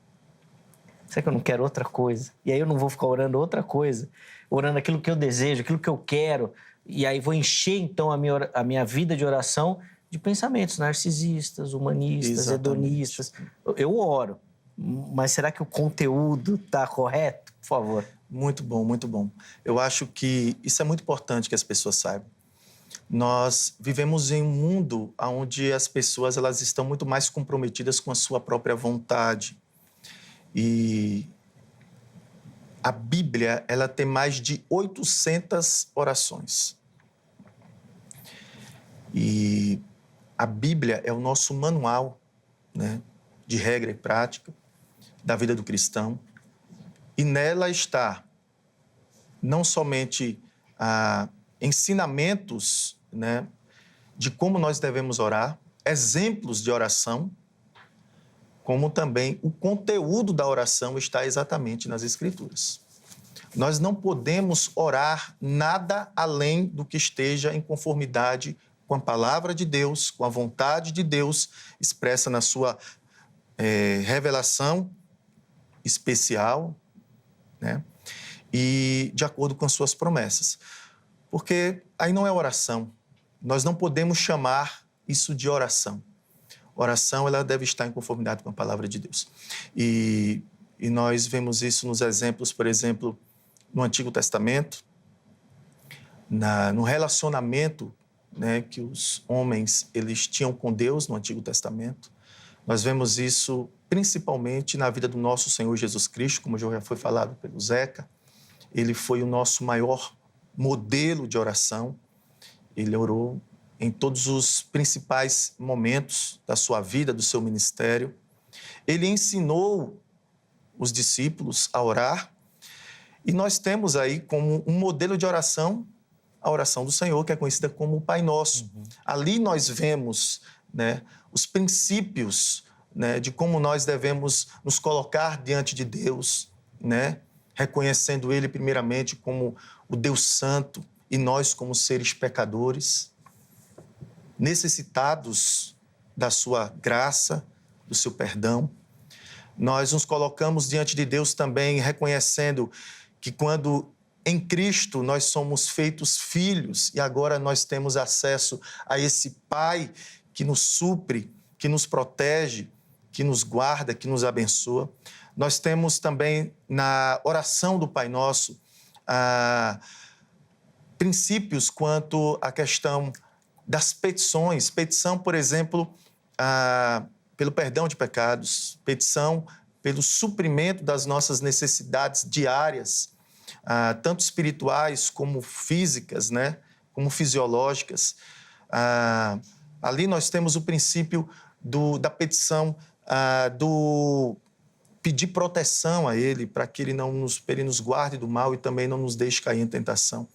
Será que eu não quero outra coisa? E aí eu não vou ficar orando outra coisa, orando aquilo que eu desejo, aquilo que eu quero, e aí vou encher, então, a minha vida de oração de pensamentos narcisistas, humanistas, exatamente. Hedonistas. Eu oro, mas será que o conteúdo está correto? Por favor. Muito bom, muito bom. Eu acho que isso é muito importante que as pessoas saibam. Nós vivemos em um mundo onde as pessoas elas estão muito mais comprometidas com a sua própria vontade. E a Bíblia ela tem mais de 800 orações. E a Bíblia é o nosso manual, né, de regra e prática da vida do cristão. E nela está não somente ensinamentos, né, de como nós devemos orar, exemplos de oração, como também o conteúdo da oração está exatamente nas Escrituras. Nós não podemos orar nada além do que esteja em conformidade com a palavra de Deus, com a vontade de Deus expressa na sua revelação especial, né? E de acordo com as suas promessas. Porque aí não é oração. Nós não podemos chamar isso de oração. Oração, ela deve estar em conformidade com a palavra de Deus. E nós vemos isso nos exemplos, por exemplo, no Antigo Testamento, no relacionamento, né, que os homens eles tinham com Deus no Antigo Testamento. Nós vemos isso principalmente na vida do nosso Senhor Jesus Cristo, como já foi falado pelo Zeca. Ele foi o nosso maior modelo de oração. Ele orou em todos os principais momentos da sua vida, do seu ministério. Ele ensinou os discípulos a orar. E nós temos aí como um modelo de oração a oração do Senhor, que é conhecida como o Pai Nosso. Ali nós vemos, né, os princípios, né, de como nós devemos nos colocar diante de Deus, né, reconhecendo Ele primeiramente como o Deus Santo e nós como seres pecadores, necessitados da sua graça, do seu perdão. Nós nos colocamos diante de Deus também reconhecendo que quando em Cristo nós somos feitos filhos e agora nós temos acesso a esse Pai que nos supre, que nos protege, que nos guarda, que nos abençoa. Nós temos também na oração do Pai Nosso princípios quanto à questão das petições. Petição, por exemplo, pelo perdão de pecados, petição pelo suprimento das nossas necessidades diárias, tanto espirituais como físicas, né? Como fisiológicas. Ali nós temos o princípio da petição, do pedir proteção a Ele, para que Ele nos guarde do mal e também não nos deixe cair em tentação.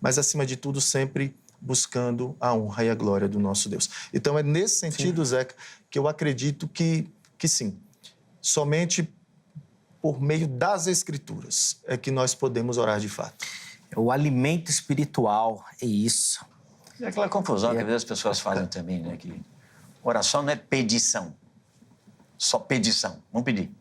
Mas, acima de tudo, sempre buscando a honra e a glória do nosso Deus. Então, é nesse sentido, Zeca, que eu acredito que sim, somente por meio das Escrituras é que nós podemos orar de fato. O alimento espiritual, é isso. É aquela confusão que às vezes as pessoas fazem também, né? Que oração não é pedição, só pedição, não pedir.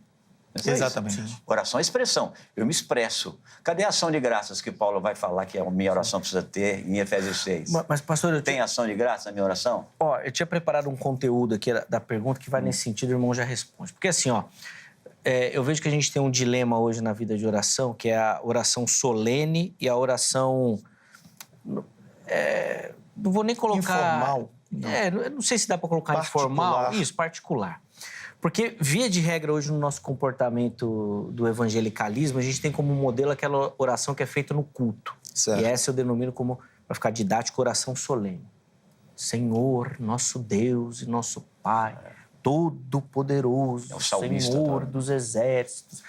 Não é Exatamente. isso? Oração é expressão. Eu me expresso. Cadê a ação de graças que Paulo vai falar que a minha oração precisa ter em Efésios 6? Mas pastor, Tem ação de graça na minha oração? Eu tinha preparado um conteúdo aqui da pergunta que vai nesse sentido, o irmão já responde. Porque assim, eu vejo que a gente tem um dilema hoje na vida de oração, que é a oração solene e a oração... não vou nem colocar... Informal. Não sei se dá para colocar informal. Isso, particular. Porque, via de regra, hoje, no nosso comportamento do evangelicalismo, a gente tem como modelo aquela oração que é feita no culto. Certo. E essa eu denomino como, para ficar didático, oração solene. Senhor, nosso Deus e nosso Pai, Todo-Poderoso, Senhor dos Exércitos.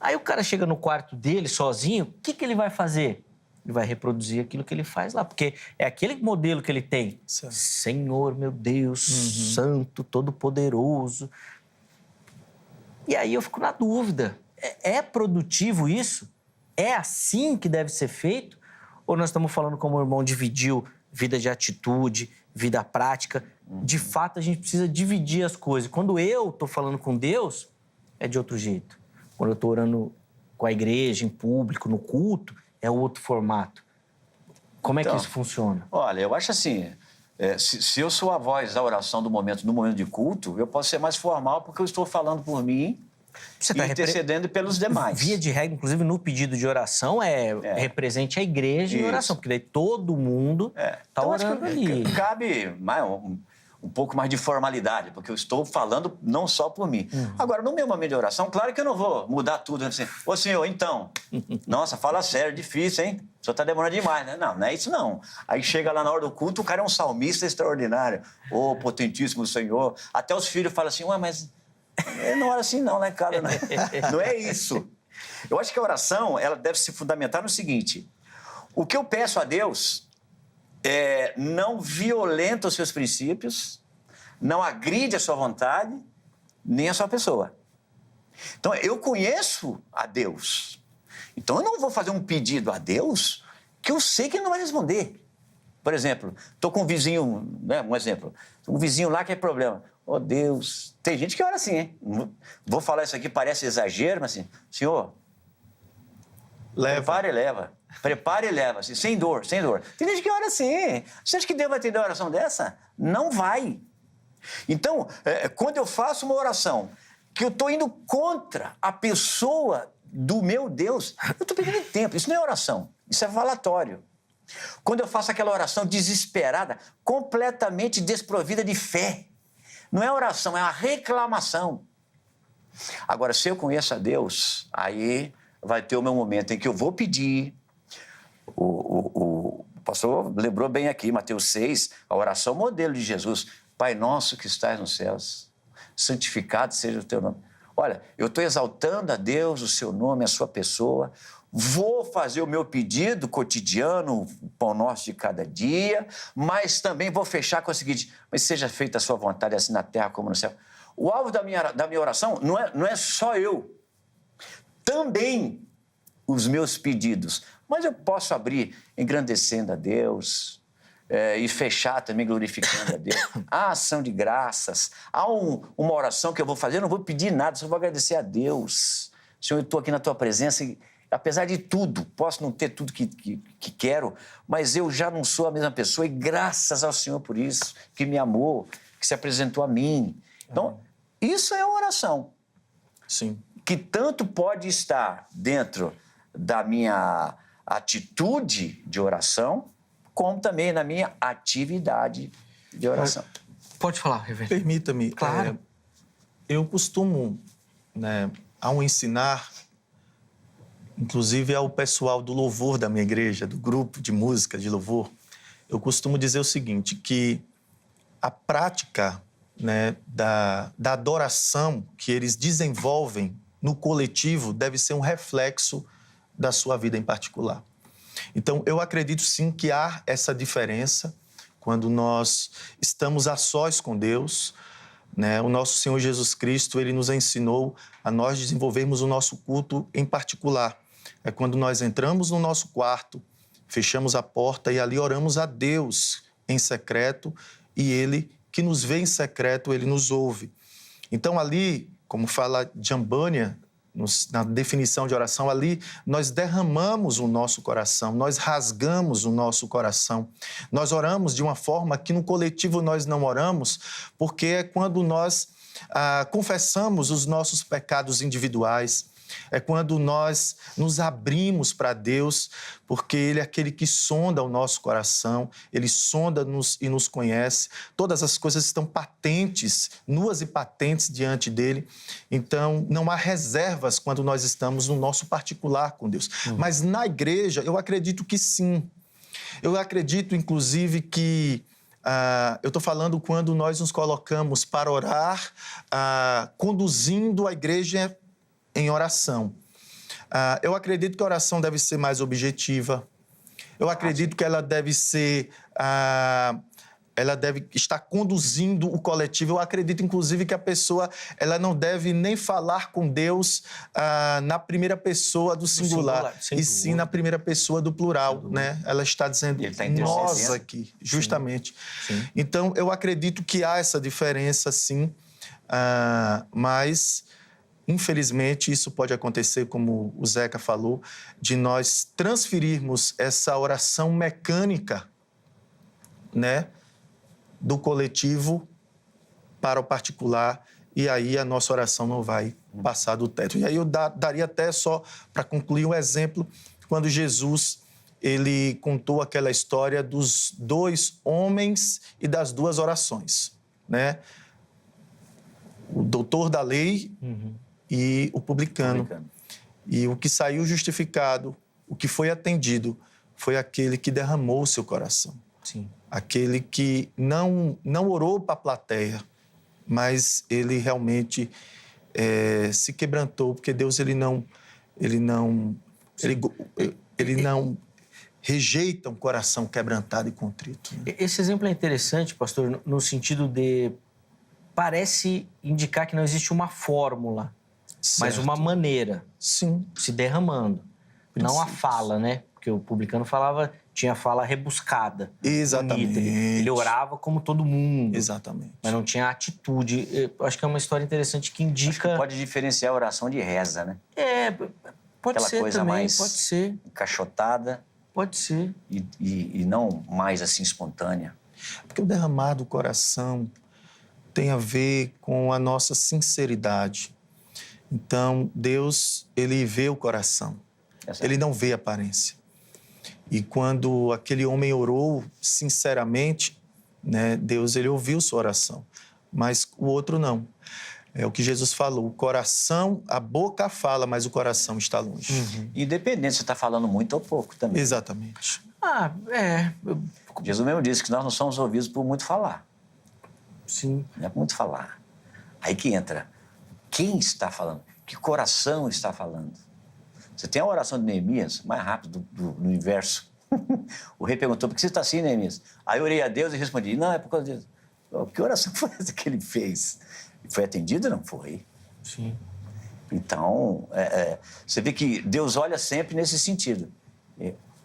Aí o cara chega no quarto dele, sozinho, o que ele vai fazer? Ele vai reproduzir aquilo que ele faz lá, porque é aquele modelo que ele tem. Certo. Senhor, meu Deus, Santo, Todo-Poderoso. E aí eu fico na dúvida, é produtivo isso? É assim que deve ser feito? Ou nós estamos falando, como o irmão dividiu, vida de atitude, vida prática? De fato, a gente precisa dividir as coisas. Quando eu estou falando com Deus, é de outro jeito. Quando eu estou orando com a igreja, em público, no culto, é outro formato. Como é que isso funciona? Olha, eu acho assim, se eu sou a voz da oração no momento de culto, eu posso ser mais formal porque eu estou falando por mim e intercedendo pelos demais. Via de regra, inclusive no pedido de oração, represente a igreja em oração, porque daí todo mundo está então, orando ali. Cabe um pouco mais de formalidade, porque eu estou falando não só por mim. Agora, no meu momento de oração, claro que eu não vou mudar tudo. Assim, ô senhor, então, nossa, fala sério, difícil, hein? O senhor está demorando demais, né? Não é isso não. Aí chega lá na hora do culto, o cara é um salmista extraordinário. Ô, potentíssimo Senhor. Até os filhos falam assim, ué, mas não ora assim não, né, cara? Não é isso. Eu acho que a oração, ela deve se fundamentar no seguinte: o que eu peço a Deus, não violenta os seus princípios, não agride a sua vontade, nem a sua pessoa. Então, eu conheço a Deus. Então, eu não vou fazer um pedido a Deus que eu sei que ele não vai responder. Por exemplo, estou com um vizinho, né, um exemplo, um vizinho lá que é problema. Oh, Deus, tem gente que ora assim, hein? Vou falar isso aqui, parece exagero, mas assim, Senhor, prepara e leva. Prepara e leva, assim, sem dor, sem dor. Tem gente que ora assim. Você acha que Deus vai atender uma oração dessa? Não vai. Então, quando eu faço uma oração que eu estou indo contra a pessoa do meu Deus, eu estou perdendo tempo. Isso não é oração, isso é falatório. Quando eu faço aquela oração desesperada, completamente desprovida de fé, não é oração, é uma reclamação. Agora, se eu conheço a Deus, aí vai ter o meu momento em que eu vou pedir. O pastor lembrou bem aqui, Mateus 6, a oração modelo de Jesus. Pai nosso que estás nos céus, santificado seja o teu nome. Olha, eu estou exaltando a Deus, o seu nome, a sua pessoa, vou fazer o meu pedido cotidiano, o pão nosso de cada dia, mas também vou fechar com o seguinte, mas seja feita a sua vontade, assim na terra como no céu. O alvo da minha oração não é só eu, também os meus pedidos, mas eu posso abrir engrandecendo a Deus, e fechar também glorificando a Deus. Há ação de graças, há uma oração que eu vou fazer, eu não vou pedir nada, só vou agradecer a Deus. Senhor, eu estou aqui na tua presença e, apesar de tudo, posso não ter tudo que quero, mas eu já não sou a mesma pessoa e graças ao Senhor por isso, que me amou, que se apresentou a mim. Então, isso é oração. Sim. Que tanto pode estar dentro da minha atitude de oração, como também na minha atividade de oração. Pode falar, reverendo. Permita-me. Claro. Eu costumo, né, ao ensinar, inclusive ao pessoal do louvor da minha igreja, do grupo de música de louvor, eu costumo dizer o seguinte, que a prática, né, da adoração que eles desenvolvem no coletivo deve ser um reflexo da sua vida em particular. Então, eu acredito sim que há essa diferença quando nós estamos a sós com Deus, né? O nosso Senhor Jesus Cristo, ele nos ensinou a nós desenvolvermos o nosso culto em particular. É quando nós entramos no nosso quarto, fechamos a porta e ali oramos a Deus em secreto e Ele, que nos vê em secreto, Ele nos ouve. Então, ali, como fala Jambânia, na definição de oração, ali nós derramamos o nosso coração, nós rasgamos o nosso coração. Nós oramos de uma forma que no coletivo nós não oramos, porque é quando nós confessamos os nossos pecados individuais, é quando nós nos abrimos para Deus, porque Ele é aquele que sonda o nosso coração, Ele sonda-nos e nos conhece. Todas as coisas estão patentes, nuas e patentes diante dEle. Então, não há reservas quando nós estamos no nosso particular com Deus. Mas na igreja, eu acredito que sim. Eu acredito, inclusive, que... eu estou falando quando nós nos colocamos para orar, conduzindo a igreja em oração. Eu acredito que a oração deve ser mais objetiva. Eu acredito que ela deve ser... ela deve estar conduzindo o coletivo. Eu acredito, inclusive, que a pessoa ela não deve nem falar com Deus na primeira pessoa do singular, e sim na primeira pessoa do plural, né? Ela está dizendo nós aqui, justamente. Sim. Então, eu acredito que há essa diferença, sim, mas... Infelizmente, isso pode acontecer, como o Zeca falou, de nós transferirmos essa oração mecânica, né, do coletivo para o particular, e aí a nossa oração não vai passar do teto. E aí eu daria até só, para concluir, um exemplo, quando Jesus ele contou aquela história dos 2 homens e das 2 orações, né? O doutor da lei... e o publicano. E o que saiu justificado, o que foi atendido, foi aquele que derramou o seu coração. Sim. Aquele que não orou para a plateia, mas ele realmente se quebrantou, porque Deus ele não rejeita um coração quebrantado e contrito. Esse exemplo é interessante, pastor, no sentido de... Parece indicar que não existe uma fórmula, mas Certo. uma maneira. Sim. Se derramando. Não a fala, né? Porque o publicano falava, tinha fala rebuscada. Exatamente. Bonita. Ele orava como todo mundo. Exatamente. Mas não tinha atitude. Eu acho que é uma história interessante que indica... Pode diferenciar a oração de reza, né? Pode Aquela ser coisa também, mais pode ser. encaixotada Pode ser. e não mais assim espontânea. Porque o derramar do coração tem a ver com a nossa sinceridade. Então, Deus, ele vê o coração. Ele não vê a aparência. E quando aquele homem orou sinceramente, né, Deus, ele ouviu sua oração. Mas o outro não. É o que Jesus falou. O coração, a boca fala, mas o coração está longe. Independente se você está falando muito ou pouco também. Exatamente. Jesus mesmo disse que nós não somos ouvidos por muito falar. Sim. Não é por muito falar. Aí que entra. Quem está falando? Que coração está falando? Você tem a oração de Neemias, mais rápido do universo. O rei perguntou, por que você está assim, Neemias? Aí eu orei a Deus e respondi, não, é por causa disso. Que oração foi essa que ele fez? Foi atendida? Não foi. Sim. Então, você vê que Deus olha sempre nesse sentido.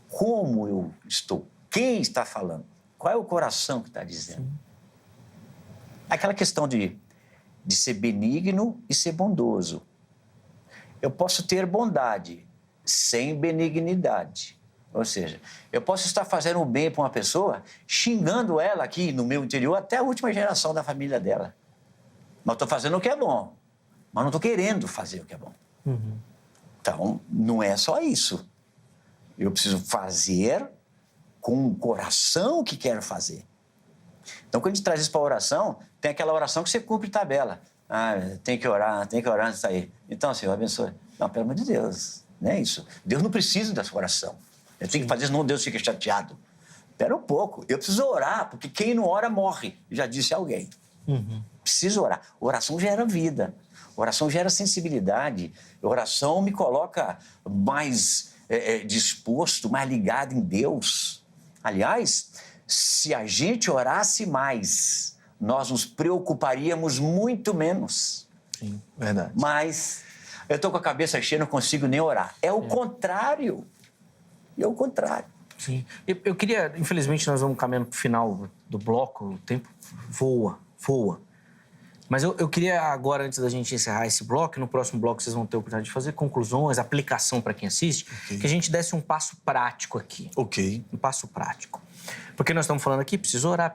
Como eu estou? Quem está falando? Qual é o coração que está dizendo? Sim. Aquela questão de ser benigno e ser bondoso. Eu posso ter bondade sem benignidade. Ou seja, eu posso estar fazendo o bem para uma pessoa, xingando ela aqui no meu interior até a última geração da família dela. Mas estou fazendo o que é bom. Mas não estou querendo fazer o que é bom. Então, não é só isso. Eu preciso fazer com o coração que quero fazer. Então, quando a gente traz isso para a oração, tem aquela oração que você cumpre tabela. Tem que orar antes de sair. Então, Senhor, abençoe. Não, pelo amor de Deus, não é isso. Deus não precisa dessa oração. Eu tenho que fazer, senão Deus fica chateado. Espera um pouco, eu preciso orar, porque quem não ora morre, já disse alguém. Preciso orar. Oração gera vida, oração gera sensibilidade, oração me coloca mais disposto, mais ligado em Deus. Aliás, se a gente orasse mais, nós nos preocuparíamos muito menos. Sim, verdade. Mas eu estou com a cabeça cheia, não consigo nem orar. É o contrário. É o contrário. Sim. Eu queria, infelizmente, nós vamos caminhando para o final do bloco, o tempo voa. Mas eu queria agora, antes da gente encerrar esse bloco, no próximo bloco vocês vão ter a oportunidade de fazer conclusões, aplicação para quem assiste, que a gente desse um passo prático aqui. Ok. Um passo prático. Porque nós estamos falando aqui, preciso orar, a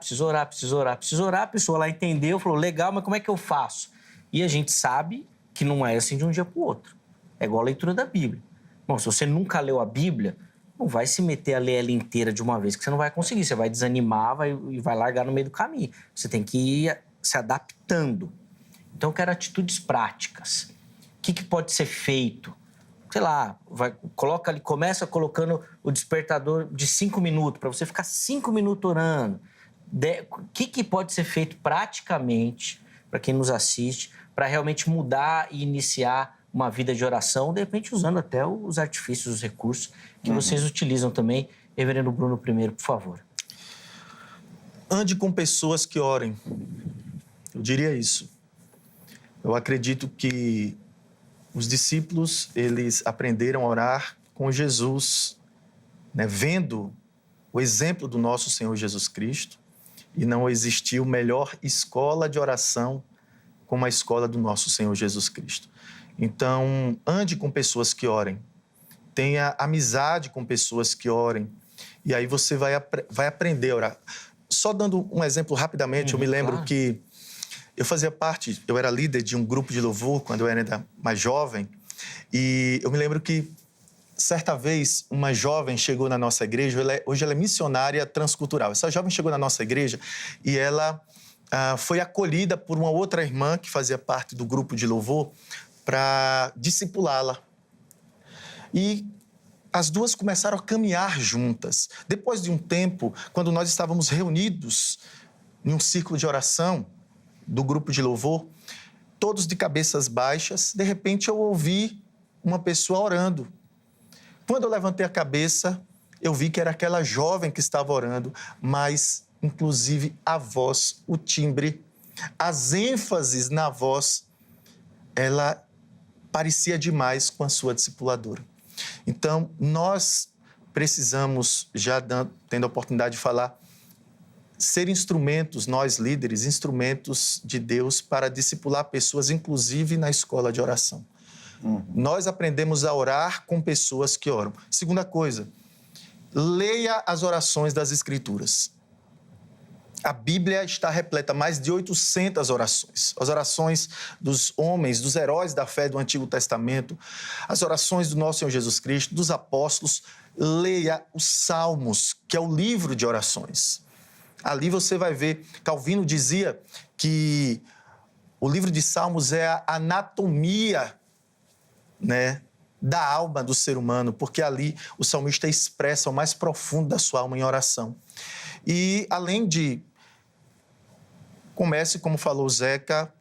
pessoa lá entendeu, falou, legal, mas como é que eu faço? E a gente sabe que não é assim de um dia para o outro. É igual a leitura da Bíblia. Bom, se você nunca leu a Bíblia, não vai se meter a ler ela inteira de uma vez, que você não vai conseguir. Você vai desanimar e vai largar no meio do caminho. Você tem que ir se adaptando. Então, eu quero atitudes práticas. O que pode ser feito? Sei lá, começa colocando o despertador de 5 minutos, para você ficar 5 minutos orando. O que pode ser feito praticamente, para quem nos assiste, para realmente mudar e iniciar uma vida de oração, de repente usando até os artifícios, os recursos que vocês utilizam também. Reverendo Bruno, primeiro, por favor. Ande com pessoas que orem. Eu diria isso. Eu acredito que os discípulos, eles aprenderam a orar com Jesus, né? Vendo o exemplo do nosso Senhor Jesus Cristo, e não existiu melhor escola de oração como a escola do nosso Senhor Jesus Cristo. Então, ande com pessoas que orem, tenha amizade com pessoas que orem, e aí você vai aprender a orar. Só dando um exemplo rapidamente, eu me lembro que eu era líder de um grupo de louvor quando eu era ainda mais jovem, e eu me lembro que, certa vez, uma jovem chegou na nossa igreja, hoje ela é missionária transcultural. Essa jovem chegou na nossa igreja e ela foi acolhida por uma outra irmã que fazia parte do grupo de louvor para discipulá-la. E as duas começaram a caminhar juntas. Depois de um tempo, quando nós estávamos reunidos em um círculo de oração do grupo de louvor, todos de cabeças baixas, de repente eu ouvi uma pessoa orando. Quando eu levantei a cabeça, eu vi que era aquela jovem que estava orando, mas, inclusive, a voz, o timbre, as ênfases na voz, ela parecia demais com a sua discipuladora. Então, nós precisamos, já tendo a oportunidade de falar, ser instrumentos, nós líderes, instrumentos de Deus para discipular pessoas, inclusive na escola de oração. Nós aprendemos a orar com pessoas que oram. Segunda coisa, leia as orações das Escrituras. A Bíblia está repleta mais de 800 orações. As orações dos homens, dos heróis da fé do Antigo Testamento, as orações do nosso Senhor Jesus Cristo, dos apóstolos. Leia os Salmos, que é o livro de orações. Ali você vai ver, Calvino dizia que o livro de Salmos é a anatomia, né, da alma do ser humano, porque ali o salmista expressa o mais profundo da sua alma em oração. E além de, comece, como falou Zeca,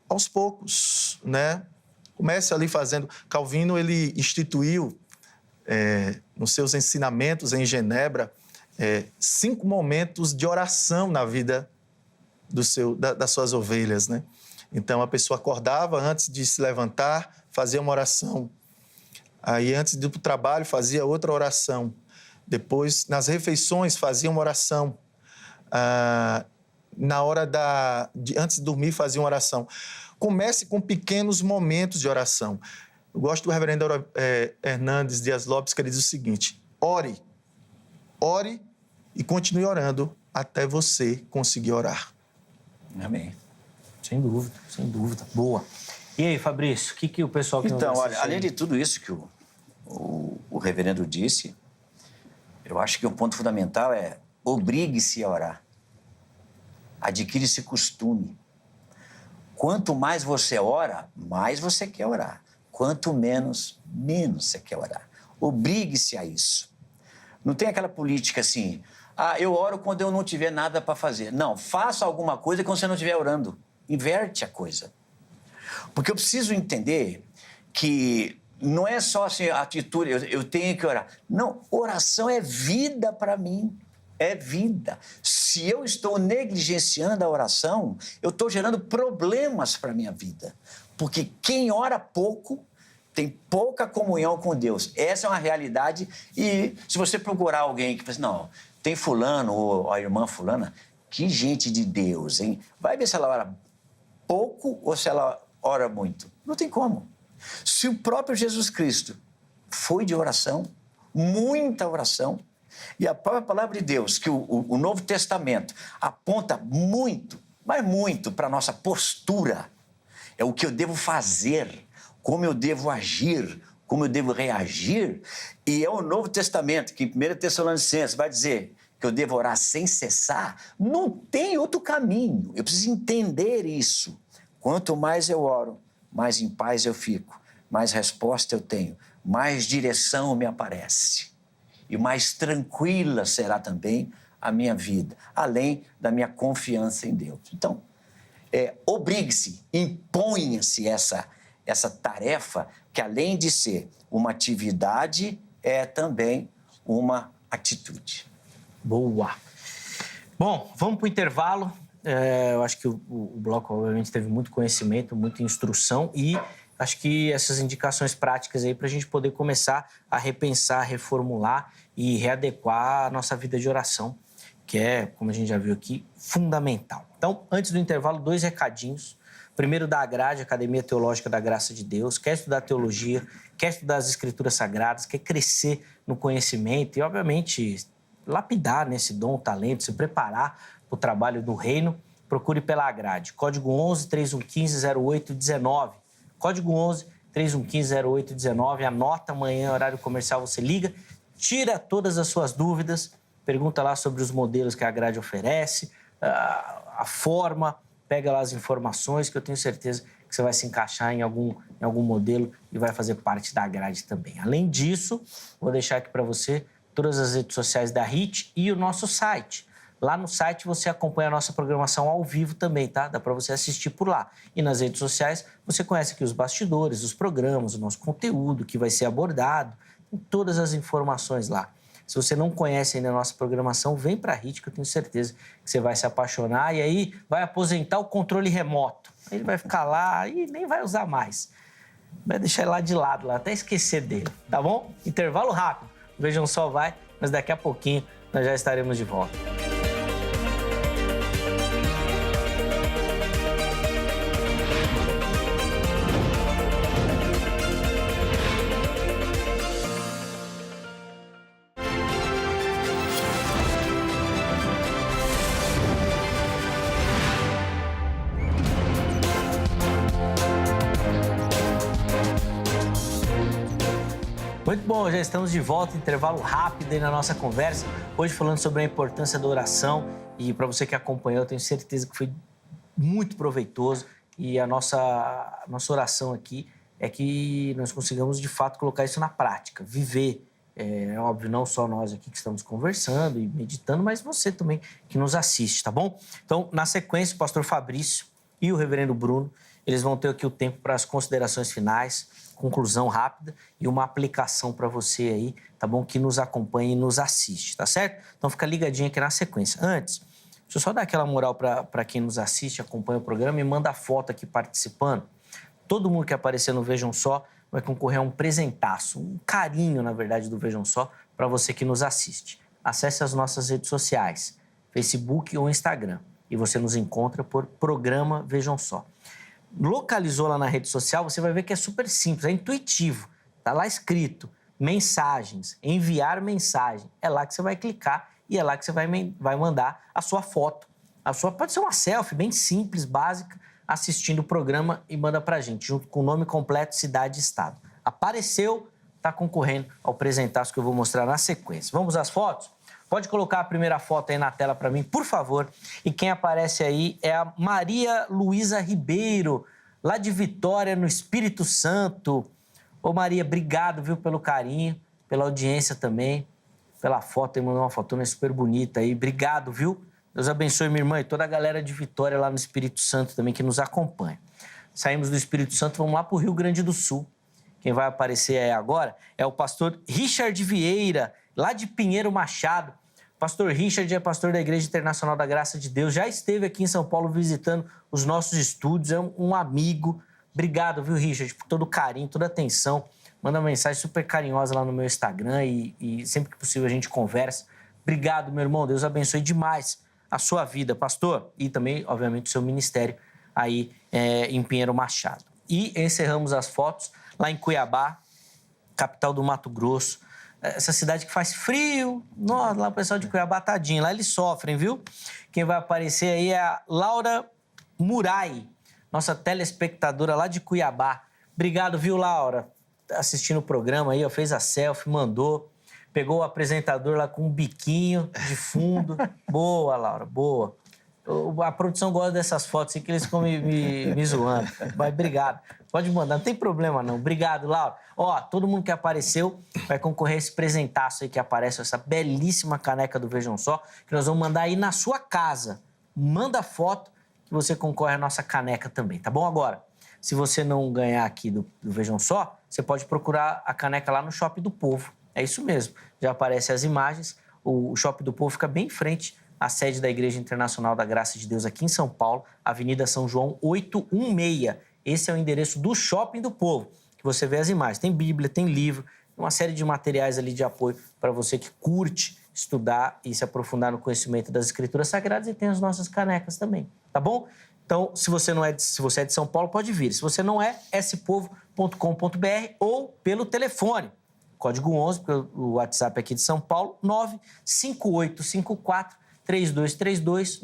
aos poucos, né? Comece ali fazendo. Calvino, ele instituiu, nos seus ensinamentos em Genebra, 5 momentos de oração na vida das suas ovelhas, né? Então, a pessoa acordava antes de se levantar, fazia uma oração. Aí, antes de ir para o trabalho, fazia outra oração. Depois, nas refeições, fazia uma oração. Na hora antes de dormir, fazia uma oração. Comece com pequenos momentos de oração. Eu gosto do reverendo Hernandes Dias Lopes, que ele diz o seguinte: ore e continue orando até você conseguir orar. Amém. Sem dúvida. Boa. E aí, Fabrício, o que o pessoal... Então, olha, além de tudo isso que o reverendo disse, eu acho que o ponto fundamental é obrigue-se a orar. Adquire esse costume. Quanto mais você ora, mais você quer orar. Quanto menos você quer orar. Obrigue-se a isso. Não tem aquela política assim, eu oro quando eu não tiver nada para fazer. Não, faça alguma coisa quando você não estiver orando. Inverte a coisa. Porque eu preciso entender que não é só assim, a atitude, eu tenho que orar. Não, oração é vida para mim. É vida. Se eu estou negligenciando a oração, eu estou gerando problemas para a minha vida. Porque quem ora pouco tem pouca comunhão com Deus. Essa é uma realidade. E se você procurar alguém que fala assim, não, tem fulano ou a irmã fulana, que gente de Deus, hein? Vai ver se ela ora pouco ou se ela ora muito. Não tem como. Se o próprio Jesus Cristo foi de oração, muita oração, e a própria palavra de Deus, que o Novo Testamento aponta muito, mas muito para a nossa postura, é o que eu devo fazer, como eu devo agir, como eu devo reagir, e é o Novo Testamento, que em 1 Tessalonicenses vai dizer que eu devo orar sem cessar. Não tem outro caminho, eu preciso entender isso. Quanto mais eu oro, mais em paz eu fico, mais resposta eu tenho, mais direção me aparece. E mais tranquila será também a minha vida, além da minha confiança em Deus. Então, obrigue-se, imponha-se essa tarefa, que além de ser uma atividade, é também uma atitude. Boa. Bom, vamos para o intervalo. Eu acho que o bloco, obviamente, teve muito conhecimento, muita instrução e acho que essas indicações práticas aí para a gente poder começar a repensar, reformular e readequar a nossa vida de oração, que é, como a gente já viu aqui, fundamental. Então, antes do intervalo, 2 recadinhos. Primeiro, da Agrade, Academia Teológica da Graça de Deus. Quer estudar teologia, quer estudar as Escrituras Sagradas, quer crescer no conhecimento e, obviamente, lapidar nesse dom, talento, se preparar para o trabalho do reino, procure pela Agrade. Código 11-3115-0819. Código 11-3115-0819. Anota amanhã, horário comercial, você liga, tira todas as suas dúvidas, pergunta lá sobre os modelos que a Agrade oferece, a forma, pega lá as informações, que eu tenho certeza que você vai se encaixar em algum modelo e vai fazer parte da Agrade também. Além disso, vou deixar aqui para você todas as redes sociais da HIT e o nosso site. Lá no site você acompanha a nossa programação ao vivo também, tá? Dá para você assistir por lá. E nas redes sociais você conhece aqui os bastidores, os programas, o nosso conteúdo que vai ser abordado, tem todas as informações lá. Se você não conhece ainda a nossa programação, vem para a HIT, que eu tenho certeza que você vai se apaixonar e aí vai aposentar o controle remoto. Ele vai ficar lá e nem vai usar mais. Vai deixar ele lá de lado, lá, até esquecer dele, tá bom? Intervalo rápido. Vejam Só vai, mas daqui a pouquinho nós já estaremos de volta. Muito bom, já estamos de volta, intervalo rápido aí na nossa conversa. Hoje falando sobre a importância da oração e para você que acompanhou, eu tenho certeza que foi muito proveitoso e a nossa oração aqui é que nós consigamos de fato colocar isso na prática, viver. É óbvio, não só nós aqui que estamos conversando e meditando, mas você também que nos assiste, tá bom? Então, na sequência, o pastor Fabrício e o reverendo Bruno, eles vão ter aqui o tempo para as considerações finais, conclusão rápida e uma aplicação para você aí, tá bom? Que nos acompanha e nos assiste, tá certo? Então fica ligadinho aqui na sequência. Antes, deixa eu só dar aquela moral para quem nos assiste, acompanha o programa e manda foto aqui participando. Todo mundo que aparecer no Vejam Só vai concorrer a um presentaço, um carinho, na verdade, do Vejam Só para você que nos assiste. Acesse as nossas redes sociais, Facebook ou Instagram, e você nos encontra por Programa Vejam Só. Localizou lá na rede social, você vai ver que é super simples, é intuitivo. Está lá escrito, mensagens, enviar mensagem. É lá que você vai clicar e é lá que você vai mandar a sua foto. Pode ser uma selfie bem simples, básica, assistindo o programa e manda pra gente, junto com o nome completo, cidade e estado. Apareceu, está concorrendo ao presentaço que eu vou mostrar na sequência. Vamos às fotos? Pode colocar a primeira foto aí na tela para mim, por favor. E quem aparece aí é a Maria Luísa Ribeiro, lá de Vitória, no Espírito Santo. Ô Maria, obrigado, viu, pelo carinho, pela audiência também, pela foto, ele mandou uma fotona super bonita aí. Obrigado, viu? Deus abençoe minha irmã e toda a galera de Vitória lá no Espírito Santo também que nos acompanha. Saímos do Espírito Santo, vamos lá para o Rio Grande do Sul. Quem vai aparecer aí agora é o pastor Richard Vieira, lá de Pinheiro Machado. Pastor Richard é pastor da Igreja Internacional da Graça de Deus, já esteve aqui em São Paulo visitando os nossos estúdios, é um amigo. Obrigado, viu, Richard, por todo o carinho, toda a atenção. Manda uma mensagem super carinhosa lá no meu Instagram e sempre que possível a gente conversa. Obrigado, meu irmão, Deus abençoe demais a sua vida, pastor, e também, obviamente, o seu ministério aí em Pinheiro Machado. E encerramos as fotos lá em Cuiabá, capital do Mato Grosso. Essa cidade que faz frio, nossa, lá o pessoal de Cuiabá, tadinho, lá eles sofrem, viu? Quem vai aparecer aí é a Laura Murai, nossa telespectadora lá de Cuiabá. Obrigado, viu, Laura? Assistindo o programa aí, ó, fez a selfie, mandou, pegou o apresentador lá com um biquinho de fundo. Boa, Laura, boa. A produção gosta dessas fotos, assim, que eles ficam me zoando. Mas obrigado. Pode mandar, não tem problema não. Obrigado, Laura. Ó, todo mundo que apareceu vai concorrer a esse presentaço aí que aparece, essa belíssima caneca do Vejam Só, que nós vamos mandar aí na sua casa. Manda foto que você concorre à nossa caneca também, tá bom? Agora, se você não ganhar aqui do Vejam Só, você pode procurar a caneca lá no Shopping do Povo. É isso mesmo. Já aparecem as imagens. O Shopping do Povo fica bem em frente à sede da Igreja Internacional da Graça de Deus aqui em São Paulo, Avenida São João 816. Esse é o endereço do Shopping do Povo, que você vê as imagens. Tem Bíblia, tem livro, uma série de materiais ali de apoio para você que curte estudar e se aprofundar no conhecimento das Escrituras Sagradas, e tem as nossas canecas também, tá bom? Então, se você é de São Paulo, pode vir. Se você não é, spovo.com.br ou pelo telefone. Código 11, porque o WhatsApp aqui de São Paulo, 95854-3232,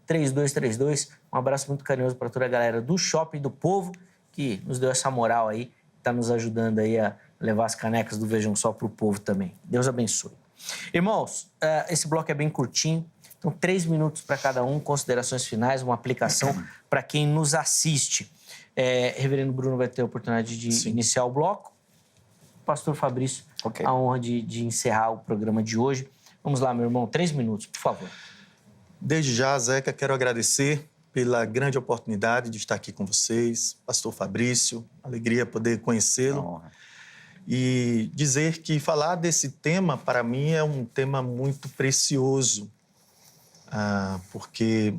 95854-3232. Um abraço muito carinhoso para toda a galera do Shopping do Povo, que nos deu essa moral aí, está nos ajudando aí a levar as canecas do Vejam Só para o povo também. Deus abençoe. Irmãos, esse bloco é bem curtinho, então 3 minutos para cada um, considerações finais, uma aplicação para quem nos assiste. Reverendo Bruno vai ter a oportunidade de iniciar o bloco. Pastor Fabrício, a honra de encerrar o programa de hoje. Vamos lá, meu irmão, 3 minutos, por favor. Desde já, Zeca, quero agradecer pela grande oportunidade de estar aqui com vocês. Pastor Fabrício, alegria poder conhecê-lo. e dizer que falar desse tema, para mim, é um tema muito precioso, porque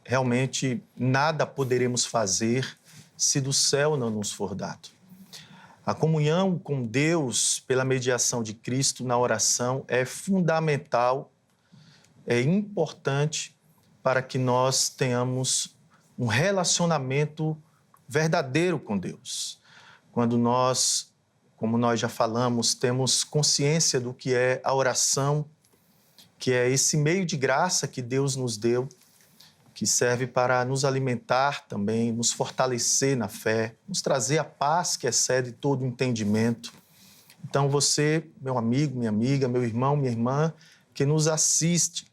realmente nada poderemos fazer se do céu não nos for dado. A comunhão com Deus, pela mediação de Cristo na oração, é fundamental, é importante para que nós tenhamos um relacionamento verdadeiro com Deus. Quando nós, como nós já falamos, temos consciência do que é a oração, que é esse meio de graça que Deus nos deu, que serve para nos alimentar também, nos fortalecer na fé, nos trazer a paz que excede todo entendimento. Então você, meu amigo, minha amiga, meu irmão, minha irmã, que nos assiste,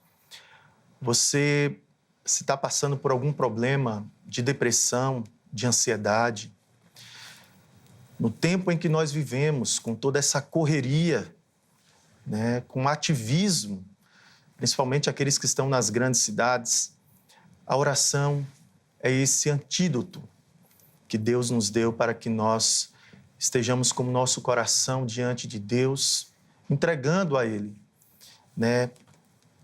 você se está passando por algum problema de depressão, de ansiedade, no tempo em que nós vivemos, com toda essa correria, né, com ativismo, principalmente aqueles que estão nas grandes cidades, a oração é esse antídoto que Deus nos deu para que nós estejamos com o nosso coração diante de Deus, entregando a Ele, né,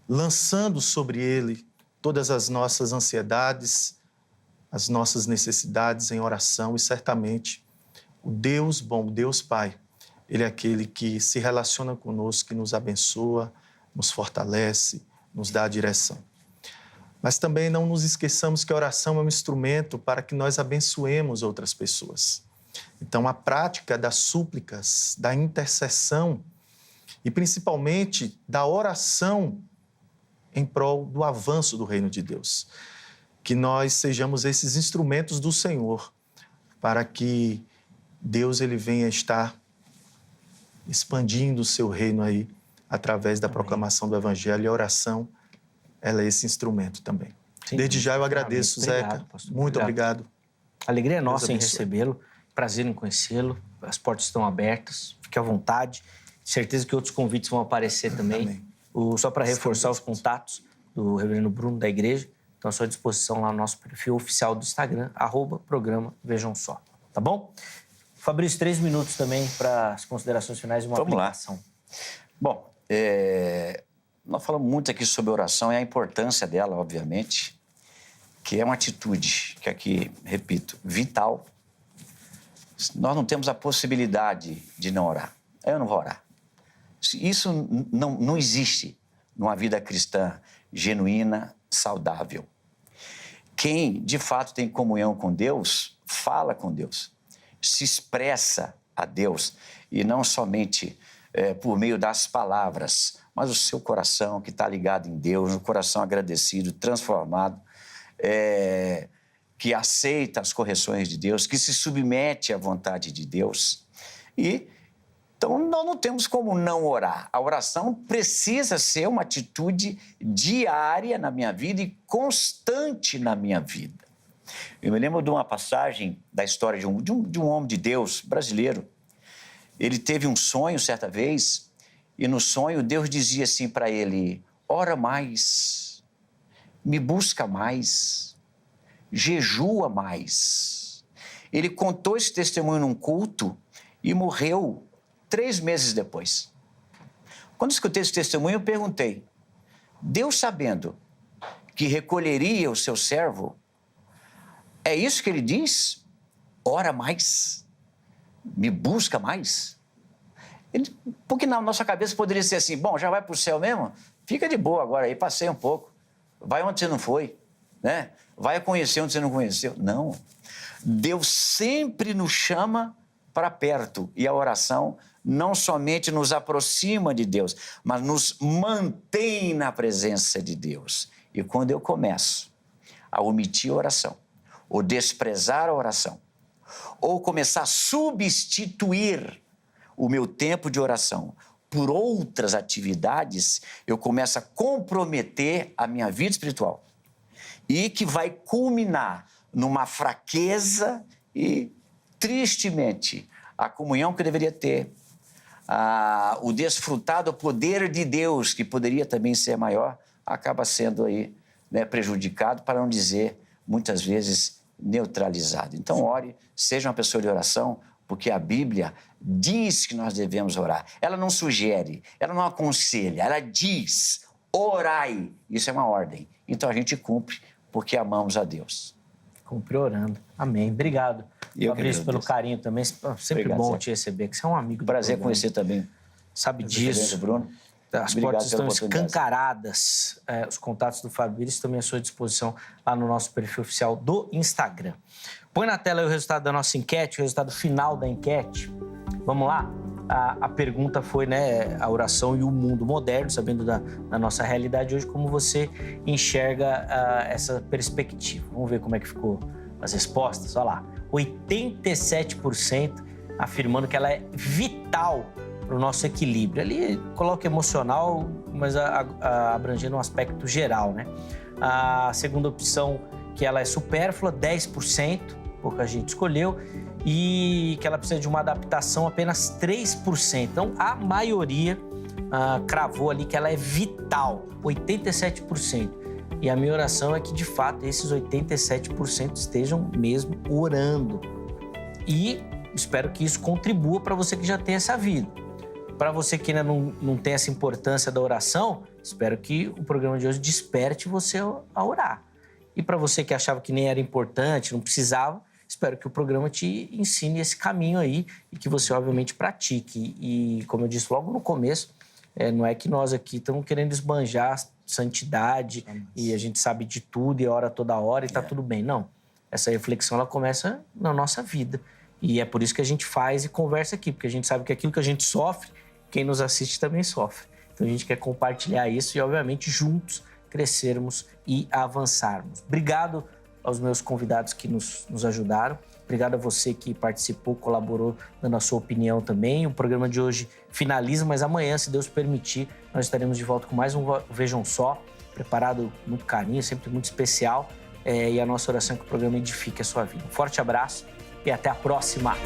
lançando sobre Ele todas as nossas ansiedades, as nossas necessidades em oração, e certamente o Deus bom, o Deus Pai, Ele é aquele que se relaciona conosco, que nos abençoa, nos fortalece, nos dá a direção. Mas também não nos esqueçamos que a oração é um instrumento para que nós abençoemos outras pessoas. Então, a prática das súplicas, da intercessão e principalmente da oração em prol do avanço do reino de Deus. Que nós sejamos esses instrumentos do Senhor para que Deus ele venha estar expandindo o seu reino aí através da proclamação do Evangelho, e a oração, ela é esse instrumento também. Sim, desde já eu agradeço, Zeca. Muito obrigado. A alegria é nossa em recebê-lo, prazer em conhecê-lo, as portas estão abertas, fique à vontade. Certeza que outros convites vão aparecer também. Amém. Só para reforçar os contatos do reverendo Bruno da igreja, estão à sua disposição lá no nosso perfil oficial do Instagram, @programa Vejam Só. Tá bom? Fabrício, 3 minutos também para as considerações finais de uma aplicação. Bom, nós falamos muito aqui sobre oração e a importância dela, obviamente, que é uma atitude que aqui, repito, vital. Nós não temos a possibilidade de não orar. Eu não vou orar. Isso não existe numa vida cristã genuína, saudável. Quem, de fato, tem comunhão com Deus, fala com Deus, se expressa a Deus, e não somente por meio das palavras, mas o seu coração que está ligado em Deus, um coração agradecido, transformado, que aceita as correções de Deus, que se submete à vontade de Deus. Então, nós não temos como não orar. A oração precisa ser uma atitude diária na minha vida e constante na minha vida. Eu me lembro de uma passagem da história de um homem de Deus brasileiro. Ele teve um sonho certa vez, e no sonho Deus dizia assim para ele: ora mais, me busca mais, jejua mais. Ele contou esse testemunho num culto e morreu 3 meses depois. Quando escutei esse testemunho, eu perguntei: Deus, sabendo que recolheria o seu servo, é isso que ele diz? Ora mais, me busca mais? Porque na nossa cabeça poderia ser assim: bom, já vai para o céu mesmo? Fica de boa agora aí, passei um pouco. Vai onde você não foi, né? Vai conhecer onde você não conheceu. Não. Deus sempre nos chama para perto, e a oração não somente nos aproxima de Deus, mas nos mantém na presença de Deus. E quando eu começo a omitir a oração, ou desprezar a oração, ou começar a substituir o meu tempo de oração por outras atividades, eu começo a comprometer a minha vida espiritual, e que vai culminar numa fraqueza e, tristemente, a comunhão que eu deveria ter, o desfrutar do poder de Deus, que poderia também ser maior, acaba sendo aí, né, prejudicado, para não dizer, muitas vezes, neutralizado. Então, ore, seja uma pessoa de oração, porque a Bíblia diz que nós devemos orar. Ela não sugere, ela não aconselha, ela diz, orai. Isso é uma ordem. Então a gente cumpre porque amamos a Deus. Cumpre orando. Amém. Obrigado, Fabrício, pelo carinho também. Sempre Obrigado, bom Zé. te receber, que você é um amigo. Prazer conhecer também. Sabe disso. Bruno. As Obrigado portas estão pela oportunidade. escancaradas. Os contatos do Fabrício também à sua disposição lá no nosso perfil oficial do Instagram. Põe na tela aí o resultado da nossa enquete, o resultado final da enquete. Vamos lá? A pergunta foi, né, a oração e o mundo moderno, sabendo da nossa realidade hoje, como você enxerga essa perspectiva. Vamos ver como é que ficou as respostas. Olha lá, 87% afirmando que ela é vital para o nosso equilíbrio. Ali coloca emocional, mas abrangendo um aspecto geral, né? A segunda opção, que ela é supérflua, 10%, pouca gente escolheu, e que ela precisa de uma adaptação, apenas 3%. Então, a maioria cravou ali que ela é vital, 87%. E a minha oração é que, de fato, esses 87% estejam mesmo orando. E espero que isso contribua para você que já tem essa vida. Para você que ainda não tem essa importância da oração, espero que o programa de hoje desperte você a orar. E para você que achava que nem era importante, não precisava, espero que o programa te ensine esse caminho aí e que você, obviamente, pratique. E, como eu disse logo no começo, não é que nós aqui estamos querendo esbanjar santidade e a gente sabe de tudo e ora toda hora e está tudo bem. Não. Essa reflexão, ela começa na nossa vida. E é por isso que a gente faz e conversa aqui, porque a gente sabe que aquilo que a gente sofre, quem nos assiste também sofre. Então a gente quer compartilhar isso e, obviamente, juntos crescermos e avançarmos. Obrigado aos meus convidados que nos ajudaram. Obrigado a você que participou, colaborou, dando a sua opinião também. O programa de hoje finaliza, mas amanhã, se Deus permitir, nós estaremos de volta com mais um Vejam Só, preparado com muito carinho, sempre muito especial. E a nossa oração é que o programa edifique a sua vida. Um forte abraço e até a próxima!